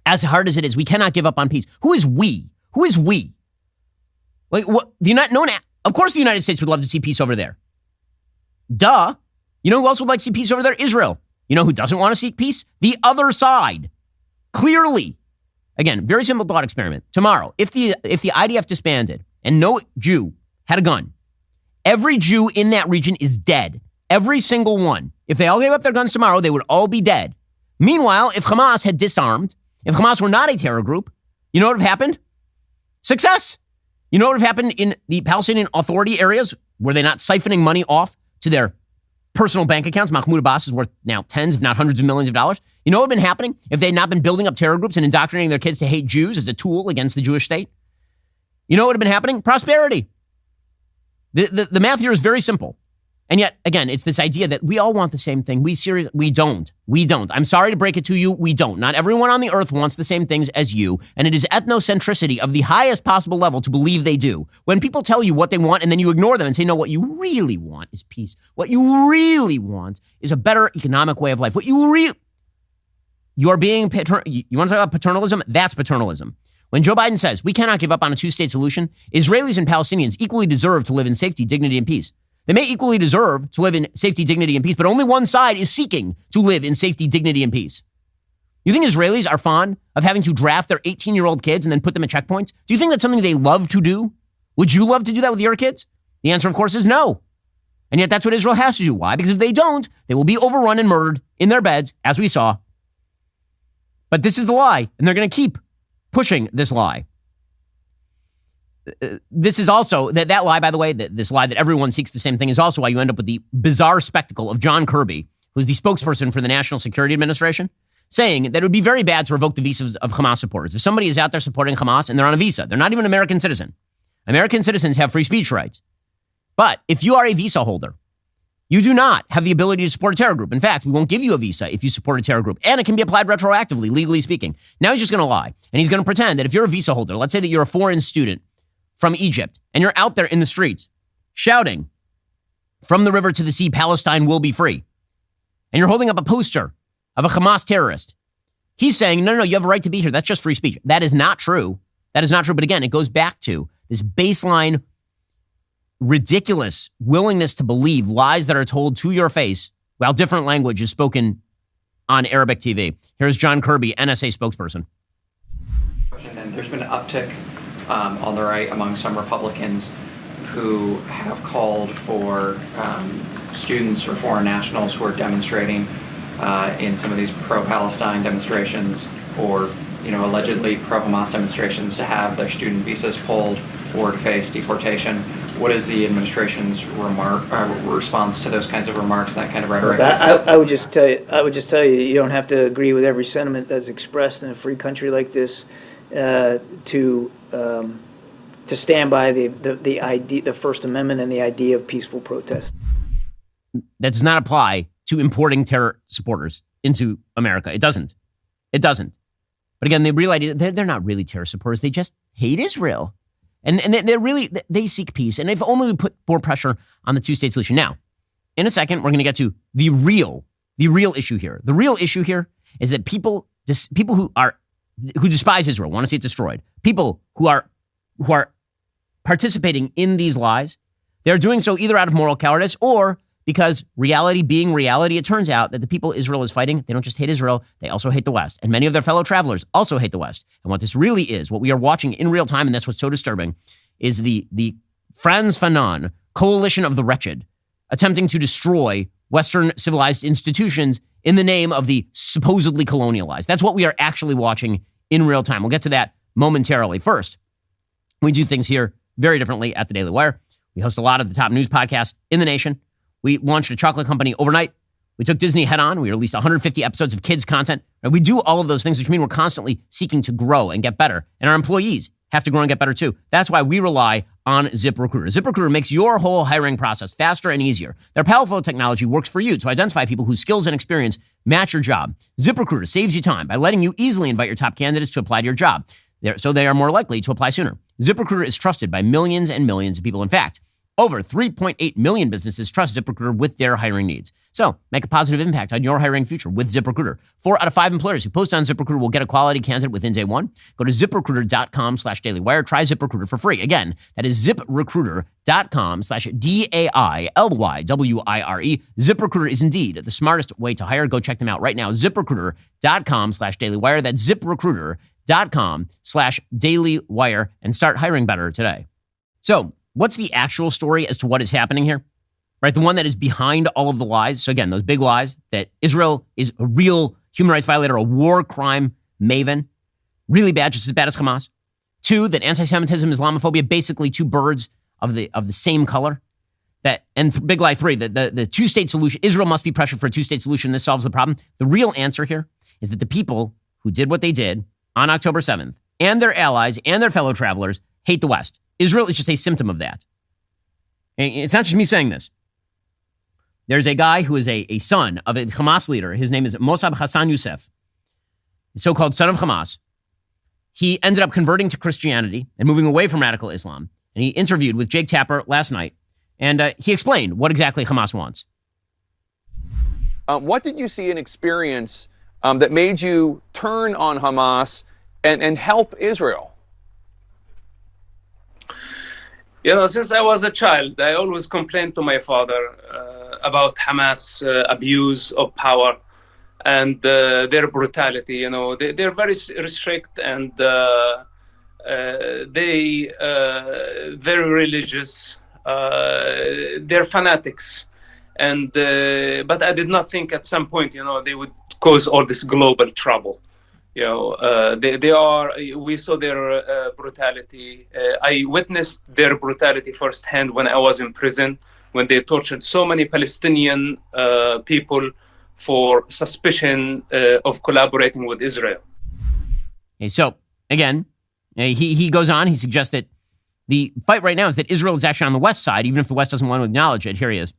As hard as it is, we cannot give up on peace. Who is we? Who is we? Like, what? Of course the United States would love to see peace over there. Duh. You know who else would like to see peace over there? Israel. You know who doesn't want to seek peace? The other side. Clearly. Again, very simple thought experiment. Tomorrow, if the IDF disbanded and no Jew had a gun, every Jew in that region is dead. Every single one. If they all gave up their guns tomorrow, they would all be dead. Meanwhile, if Hamas had disarmed, if Hamas were not a terror group, you know what would have happened? Success. You know what would have happened in the Palestinian Authority areas? Were they not siphoning money off to their personal bank accounts? Mahmoud Abbas is worth now tens, if not hundreds of millions of dollars. You know what would have been happening if they had not been building up terror groups and indoctrinating their kids to hate Jews as a tool against the Jewish state? You know what would have been happening? Prosperity. The math here is very simple. And yet, again, it's this idea that we all want the same thing. We don't. We don't. I'm sorry to break it to you. We don't. Not everyone on the earth wants the same things as you. And it is ethnocentricity of the highest possible level to believe they do. When people tell you what they want and then you ignore them and say, no, what you really want is peace. What you really want is a better economic way of life. You are being, you want to talk about paternalism? That's paternalism. When Joe Biden says we cannot give up on a two-state solution, Israelis and Palestinians equally deserve to live in safety, dignity, and peace. They may equally deserve to live in safety, dignity, and peace, but only one side is seeking to live in safety, dignity, and peace. You think Israelis are fond of having to draft their 18-year-old kids and then put them at checkpoints? Do you think that's something they love to do? Would you love to do that with your kids? The answer, of course, is no. And yet that's what Israel has to do. Why? Because if they don't, they will be overrun and murdered in their beds, as we saw. But this is the lie, and they're going to keep pushing this lie. This is also, that lie, by the way, this lie that everyone seeks the same thing is also why you end up with the bizarre spectacle of John Kirby, who's the spokesperson for the National Security Administration, saying that it would be very bad to revoke the visas of Hamas supporters. If somebody is out there supporting Hamas and they're on a visa, they're not even an American citizen. American citizens have free speech rights. But if you are a visa holder, you do not have the ability to support a terror group. In fact, we won't give you a visa if you support a terror group. And it can be applied retroactively, legally speaking. Now he's just going to lie. And he's going to pretend that if you're a visa holder, let's say that you're a foreign student from Egypt, and you're out there in the streets shouting, from the river to the sea, Palestine will be free. And you're holding up a poster of a Hamas terrorist. He's saying, no, you have a right to be here. That's just free speech. That is not true. That is not true. But again, it goes back to this baseline, ridiculous willingness to believe lies that are told to your face while different language is spoken on Arabic TV. Here's John Kirby, NSA spokesperson. And there's been an uptick on the right among some Republicans who have called for students or foreign nationals who are demonstrating in some of these pro-Palestine demonstrations or, allegedly pro-Hamas demonstrations to have their student visas pulled or to face deportation. What is the administration's response to those kinds of remarks, that kind of rhetoric? I would just tell you, you don't have to agree with every sentiment that's expressed in a free country like this to stand by the idea, the First Amendment, and the idea of peaceful protest. That does not apply to importing terror supporters into America. It doesn't. But again, they realize they're not really terror supporters. They just hate Israel. And they seek peace. And if only we put more pressure on the two-state solution. Now, in a second, we're going to get to the real issue here. The real issue here is that people who despise Israel, want to see it destroyed, people who are participating in these lies, they're doing so either out of moral cowardice or because reality being reality, it turns out that the people Israel is fighting, they don't just hate Israel, they also hate the West. And many of their fellow travelers also hate the West. And what this really is, what we are watching in real time, and that's what's so disturbing, is the Frantz Fanon, coalition of the wretched, attempting to destroy Western civilized institutions in the name of the supposedly colonialized. That's what we are actually watching in real time. We'll get to that momentarily. First, we do things here very differently at the Daily Wire. We host a lot of the top news podcasts in the nation. We launched a chocolate company overnight. We took Disney head on. We released 150 episodes of kids content. And we do all of those things, which mean we're constantly seeking to grow and get better. And our employees have to grow and get better too. That's why we rely on ZipRecruiter. ZipRecruiter makes your whole hiring process faster and easier. Their powerful technology works for you to identify people whose skills and experience match your job. ZipRecruiter saves you time by letting you easily invite your top candidates to apply to your job, so they are more likely to apply sooner. ZipRecruiter is trusted by millions and millions of people. In fact, over 3.8 million businesses trust ZipRecruiter with their hiring needs. So make a positive impact on your hiring future with ZipRecruiter. 4 out of 5 employers who post on ZipRecruiter will get a quality candidate within day one. Go to ZipRecruiter.com/dailywire. Try ZipRecruiter for free. Again, that is ZipRecruiter.com/DAILYWIRE. ZipRecruiter is indeed the smartest way to hire. Go check them out right now. ZipRecruiter.com/dailywire. That's ZipRecruiter.com/dailywire and start hiring better today. So, what's the actual story as to what is happening here? Right, the one that is behind all of the lies. So again, those big lies that Israel is a real human rights violator, a war crime maven, really bad, just as bad as Hamas. 2, that anti-Semitism, Islamophobia, basically two birds of the same color. Big lie 3, that the two-state solution, Israel must be pressured for a two-state solution. This solves the problem. The real answer here is that the people who did what they did on October 7th and their allies and their fellow travelers hate the West. Israel is just a symptom of that. And it's not just me saying this. There's a guy who is a son of a Hamas leader. His name is Mosab Hassan Yousef, the so-called son of Hamas. He ended up converting to Christianity and moving away from radical Islam. And he interviewed with Jake Tapper last night. And he explained what exactly Hamas wants. What did you see and experience that made you turn on Hamas and help Israel? You know, since I was a child, I always complained to my father about Hamas abuse of power and their brutality. You know, they're very strict and they very religious. They're fanatics, and but I did not think at some point, you know, they would cause all this global trouble. You know, they are. We saw their brutality. I witnessed their brutality firsthand when I was in prison, when they tortured so many Palestinian people for suspicion of collaborating with Israel. Okay, so again, he goes on. He suggests that the fight right now is that Israel is actually on the West side, even if the West doesn't want to acknowledge it. Here he is.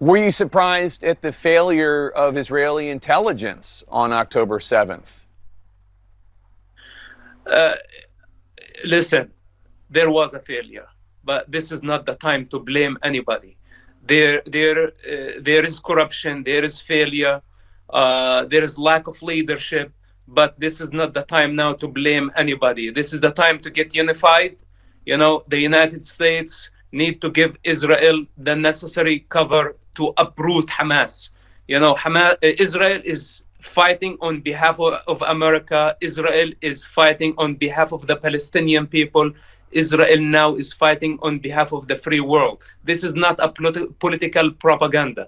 Were you surprised at the failure of Israeli intelligence on October 7th? Listen, there was a failure, but this is not the time to blame anybody. There is corruption, there is failure, there is lack of leadership, but this is not the time now to blame anybody. This is the time to get unified. You know, the United States need to give Israel the necessary cover to uproot Hamas. You know, Israel is fighting on behalf of America. Israel is fighting on behalf of the Palestinian people. Israel now is fighting on behalf of the free world. This is not a political propaganda.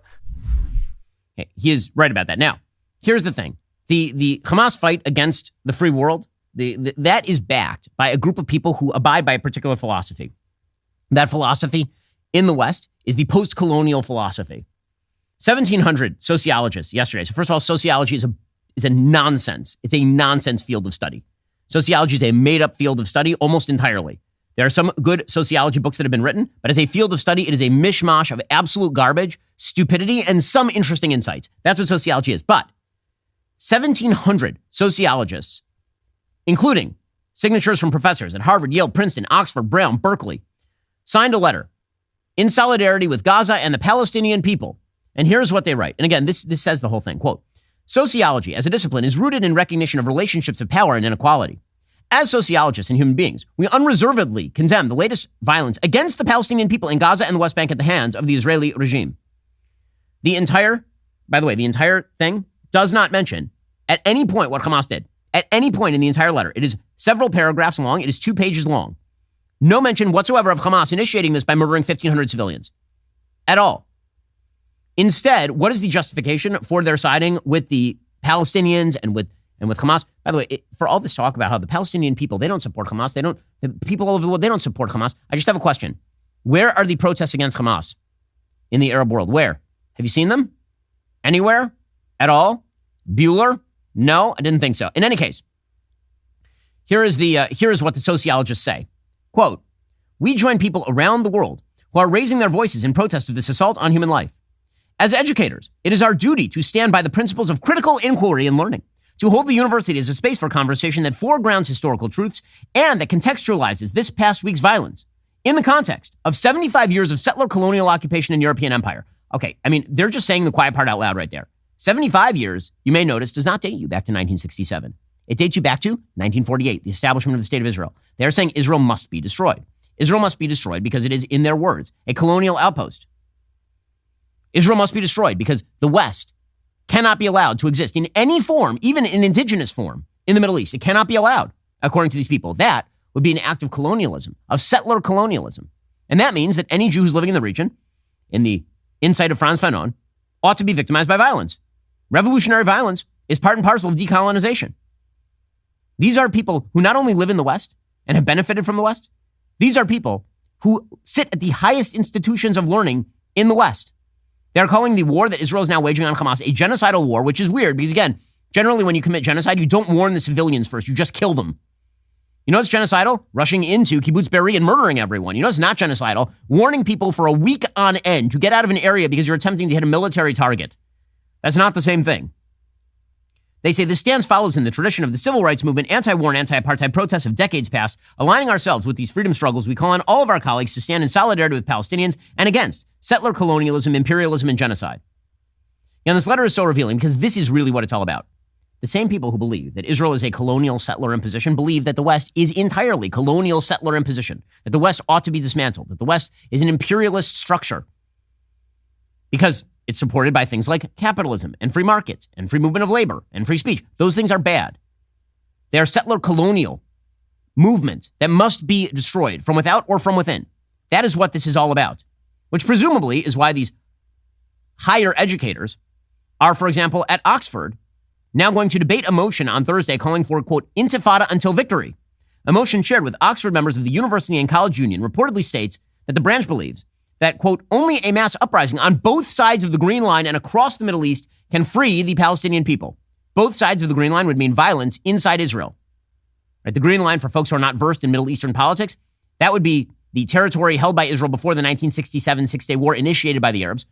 He is right about that. Now, here's the thing. The Hamas fight against the free world, that is backed by a group of people who abide by a particular philosophy. That philosophy in the West is the post-colonial philosophy. 1,700 sociologists yesterday. So first of all, sociology is a nonsense. It's a nonsense field of study. Sociology is a made-up field of study almost entirely. There are some good sociology books that have been written, but as a field of study, it is a mishmash of absolute garbage, stupidity, and some interesting insights. That's what sociology is. But 1,700 sociologists, including signatures from professors at Harvard, Yale, Princeton, Oxford, Brown, Berkeley, signed a letter in solidarity with Gaza and the Palestinian people. And here's what they write. And again, this says the whole thing. Quote, sociology as a discipline is rooted in recognition of relationships of power and inequality. As sociologists and human beings, we unreservedly condemn the latest violence against the Palestinian people in Gaza and the West Bank at the hands of the Israeli regime. The entire thing does not mention at any point what Hamas did. At any point in the entire letter. It is several paragraphs long. It is 2 pages long. No mention whatsoever of Hamas initiating this by murdering 1,500 civilians. At all. Instead, what is the justification for their siding with the Palestinians and with Hamas? By the way, for all this talk about how the Palestinian people, they don't support Hamas. The people all over the world, they don't support Hamas. I just have a question. Where are the protests against Hamas in the Arab world? Where? Have you seen them? Anywhere? At all? Bueller? No, I didn't think so. In any case, here is what the sociologists say. Quote, we join people around the world who are raising their voices in protest of this assault on human life. As educators, it is our duty to stand by the principles of critical inquiry and learning, to hold the university as a space for conversation that foregrounds historical truths and that contextualizes this past week's violence in the context of 75 years of settler colonial occupation in European empire. Okay, I mean, they're just saying the quiet part out loud right there. 75 years, you may notice, does not date you back to 1967. It dates you back to 1948, the establishment of the State of Israel. They're saying Israel must be destroyed. Israel must be destroyed because it is, in their words, a colonial outpost. Israel must be destroyed because the West cannot be allowed to exist in any form, even in indigenous form, in the Middle East. It cannot be allowed, according to these people. That would be an act of colonialism, of settler colonialism. And that means that any Jew who's living in the region, in the insight of Frantz Fanon, ought to be victimized by violence. Revolutionary violence is part and parcel of decolonization. These are people who not only live in the West and have benefited from the West, these are people who sit at the highest institutions of learning in the West. They're calling the war that Israel is now waging on Hamas a genocidal war, which is weird because, again, generally when you commit genocide, you don't warn the civilians first. You just kill them. You know what's genocidal? Rushing into Kibbutz Be'eri and murdering everyone. You know it's not genocidal? Warning people for a week on end to get out of an area because you're attempting to hit a military target. That's not the same thing. They say this stance follows in the tradition of the civil rights movement, anti-war and anti-apartheid protests of decades past. Aligning ourselves with these freedom struggles, we call on all of our colleagues to stand in solidarity with Palestinians and against settler colonialism, imperialism, and genocide. And this letter is so revealing because this is really what it's all about. The same people who believe that Israel is a colonial settler imposition believe that the West is entirely colonial settler imposition, that the West ought to be dismantled, that the West is an imperialist structure because it's supported by things like capitalism and free markets and free movement of labor and free speech. Those things are bad. They are settler colonial movements that must be destroyed from without or from within. That is what this is all about, which presumably is why these higher educators are, for example, at Oxford, now going to debate a motion on Thursday calling for, quote, Intifada until victory. A motion shared with Oxford members of the University and College Union reportedly states that the branch believes that, quote, only a mass uprising on both sides of the Green Line and across the Middle East can free the Palestinian people. Both sides of the Green Line would mean violence inside Israel. Right? The Green Line, for folks who are not versed in Middle Eastern politics, that would be the territory held by Israel before the 1967 Six-Day War initiated by the Arabs.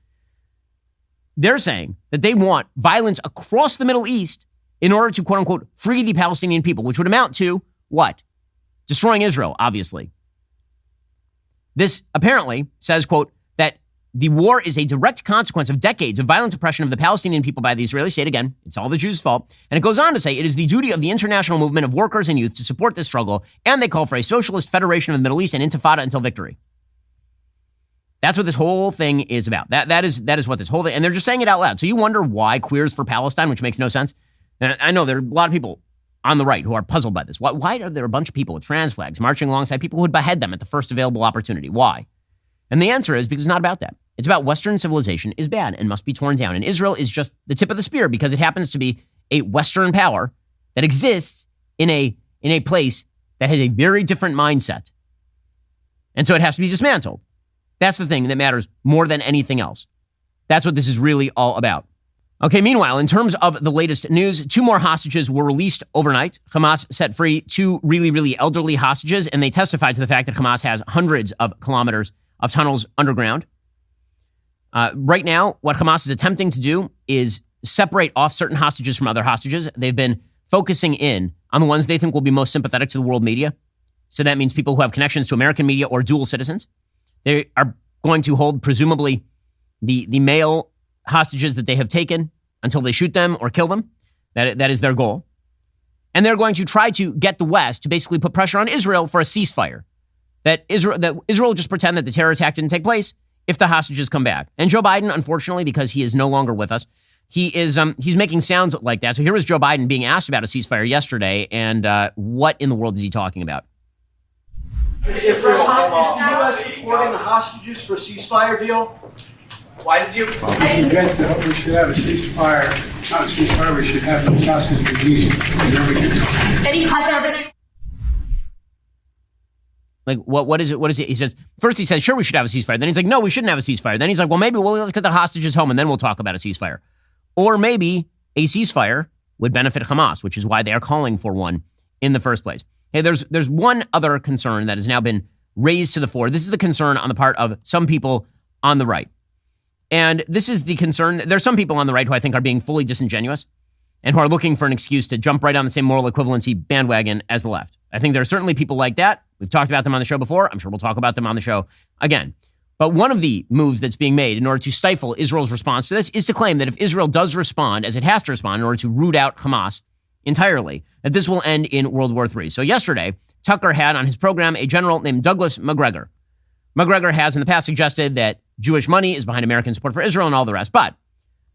They're saying that they want violence across the Middle East in order to, quote unquote, free the Palestinian people, which would amount to what? Destroying Israel, obviously. This apparently says, quote, that the war is a direct consequence of decades of violent oppression of the Palestinian people by the Israeli state. Again, it's all the Jews' fault. And it goes on to say it is the duty of the international movement of workers and youth to support this struggle. And they call for a socialist federation of the Middle East and Intifada until victory. That's what this whole thing is about. That is what this whole thing, and they're just saying it out loud. So you wonder why Queers for Palestine, which makes no sense. And I know there are a lot of people on the right who are puzzled by this. Why are there a bunch of people with trans flags marching alongside people who would behead them at the first available opportunity? Why? And the answer is because it's not about that. It's about Western civilization is bad and must be torn down. And Israel is just the tip of the spear because it happens to be a Western power that exists in a place that has a very different mindset. And so it has to be dismantled. That's the thing that matters more than anything else. That's what this is really all about. Okay, meanwhile, in terms of the latest news, 2 more hostages were released overnight. Hamas set free 2 really, really elderly hostages, and they testified to the fact that Hamas has hundreds of kilometers of tunnels underground. Right now, what Hamas is attempting to do is separate off certain hostages from other hostages. They've been focusing in on the ones they think will be most sympathetic to the world media. So that means people who have connections to American media or dual citizens. They are going to hold, presumably, the male hostages that they have taken until they shoot them or kill them. That is their goal. And they're going to try to get the West to basically put pressure on Israel for a ceasefire. That Israel will just pretend that the terror attack didn't take place if the hostages come back. And Joe Biden, unfortunately, because he is no longer with us, he's making sounds like that. So here was Joe Biden being asked about a ceasefire yesterday, and what in the world is he talking about? Is the U.S. supporting the hostages for a ceasefire deal? Why did you? We should have a ceasefire. Not a ceasefire. We should have those hostages released. Any cut Like, what is it? What is it? He says, first he says, sure, we should have a ceasefire. Then he's like, no, we shouldn't have a ceasefire. Then he's like, well, maybe we'll get the hostages home and then we'll talk about a ceasefire. Or maybe a ceasefire would benefit Hamas, which is why they are calling for one in the first place. Hey, there's one other concern that has now been raised to the fore. This is the concern on the part of some people on the right. And this is the concern. There's some people on the right who I think are being fully disingenuous and who are looking for an excuse to jump right on the same moral equivalency bandwagon as the left. I think there are certainly people like that. We've talked about them on the show before. I'm sure we'll talk about them on the show again. But one of the moves that's being made in order to stifle Israel's response to this is to claim that if Israel does respond, as it has to respond in order to root out Hamas entirely, that this will end in World War III. So yesterday, Tucker had on his program a general named Douglas Macgregor. Macgregor has in the past suggested that Jewish money is behind American support for Israel and all the rest. But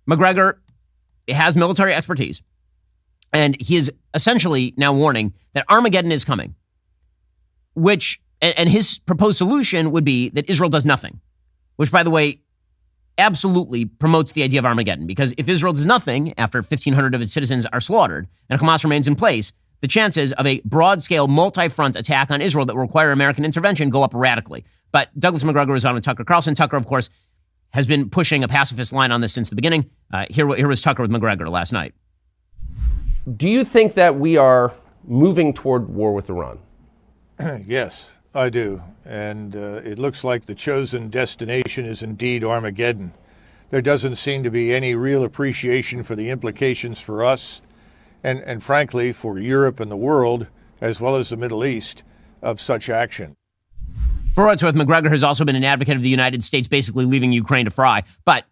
Macgregor has military expertise. And he is essentially now warning that Armageddon is coming, which, and his proposed solution would be that Israel does nothing, which, by the way, absolutely promotes the idea of Armageddon. Because if Israel does nothing after 1,500 of its citizens are slaughtered and Hamas remains in place, the chances of a broad-scale, multi-front attack on Israel that will require American intervention go up radically. But Douglas Macgregor is on with Tucker Carlson. Tucker, of course, has been pushing a pacifist line on this since the beginning. Here was Tucker with Macgregor last night. Do you think that we are moving toward war with Iran? Yes, I do. And it looks like the chosen destination is indeed Armageddon. There doesn't seem to be any real appreciation for the implications for us and frankly, for Europe and the world, as well as the Middle East, of such action. For what it's worth, Macgregor has also been an advocate of the United States basically leaving Ukraine to fry. But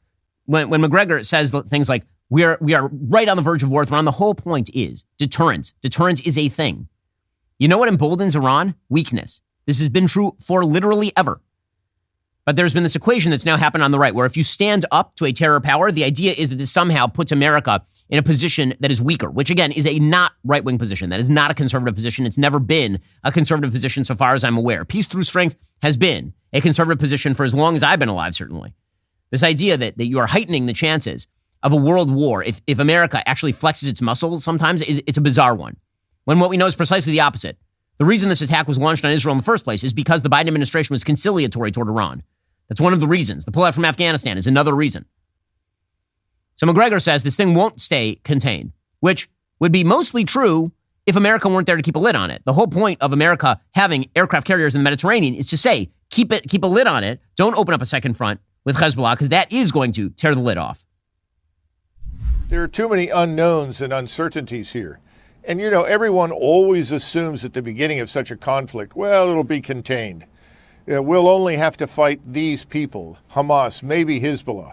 when Macgregor says things like, we are right on the verge of war with Iran, the whole point is deterrence. Deterrence is a thing. You know what emboldens Iran? Weakness. This has been true for literally ever. But there's been this equation that's now happened on the right, where if you stand up to a terror power, the idea is that this somehow puts America in a position that is weaker, which again is a not right-wing position. That is not a conservative position. It's never been a conservative position so far as I'm aware. Peace through strength has been a conservative position for as long as I've been alive, certainly. This idea that you are heightening the chances of a world war if America actually flexes its muscles sometimes, it's a bizarre one. When what we know is precisely the opposite. The reason this attack was launched on Israel in the first place is because the Biden administration was conciliatory toward Iran. That's one of the reasons. The pullout from Afghanistan is another reason. So Macgregor says this thing won't stay contained, which would be mostly true if America weren't there to keep a lid on it. The whole point of America having aircraft carriers in the Mediterranean is to say, keep a lid on it. Don't open up a second front with Hezbollah, because that is going to tear the lid off. There are too many unknowns and uncertainties here. And, you know, everyone always assumes at the beginning of such a conflict, well, it'll be contained. We'll only have to fight these people, Hamas, maybe Hezbollah.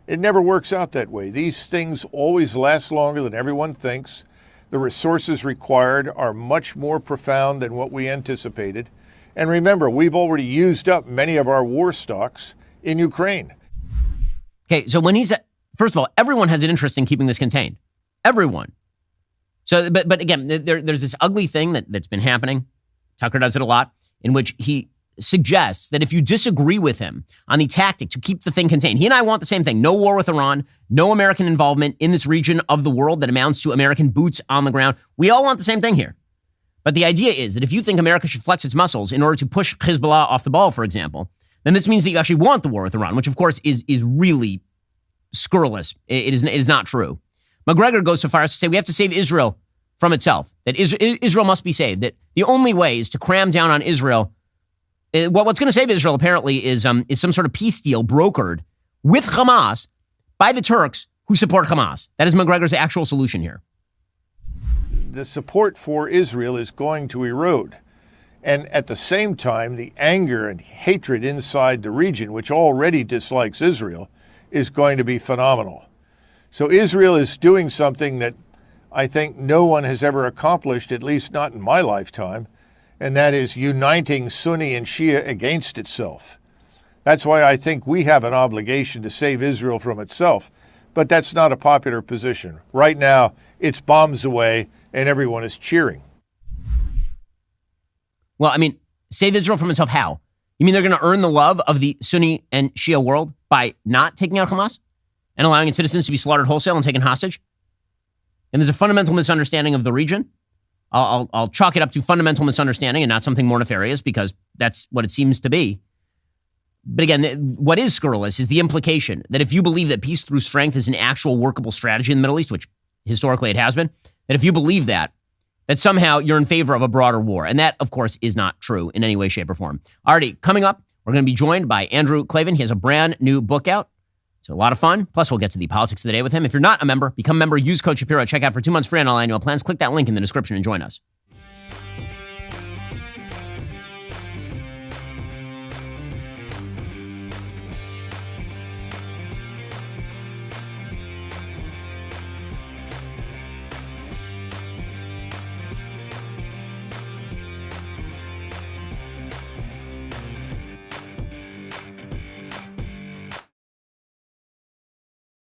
It never works out that way. These things always last longer than everyone thinks. The resources required are much more profound than what we anticipated. And remember, we've already used up many of our war stocks in Ukraine. Okay, so when he's, first of all, everyone has an interest in keeping this contained. Everyone. So, but again, there's this ugly thing that's been happening. Tucker does it a lot, in which he suggests that if you disagree with him on the tactic to keep the thing contained, he and I want the same thing. No war with Iran, no American involvement in this region of the world that amounts to American boots on the ground. We all want the same thing here. But the idea is that if you think America should flex its muscles in order to push Hezbollah off the ball, for example, then this means that you actually want the war with Iran, which of course is really scurrilous. It is not true. Macgregor goes so far as to say we have to save Israel from itself, that Israel must be saved, that the only way is to cram down on Israel. What's going to save Israel, apparently, is some sort of peace deal brokered with Hamas by the Turks who support Hamas. That is Macgregor's actual solution here. The support for Israel is going to erode. And at the same time, the anger and hatred inside the region, which already dislikes Israel, is going to be phenomenal. So Israel is doing something that I think no one has ever accomplished, at least not in my lifetime, and that is uniting Sunni and Shia against itself. That's why I think we have an obligation to save Israel from itself. But that's not a popular position. Right now, it's bombs away and everyone is cheering. Well, I mean, save Israel from itself how? You mean they're going to earn the love of the Sunni and Shia world by not taking out Hamas and allowing its citizens to be slaughtered wholesale and taken hostage? And there's a fundamental misunderstanding of the region. I'll chalk it up to fundamental misunderstanding and not something more nefarious, because that's what it seems to be. But again, what is scurrilous is the implication that if you believe that peace through strength is an actual workable strategy in the Middle East, which historically it has been, that if you believe that, that somehow you're in favor of a broader war. And that, of course, is not true in any way, shape, or form. Alrighty, coming up, we're going to be joined by Andrew Klavan. He has a brand new book out. It's a lot of fun. Plus, we'll get to the politics of the day with him. If you're not a member, become a member. Use code Shapiro at checkout for 2 months free on all annual plans. Click that link in the description and join us.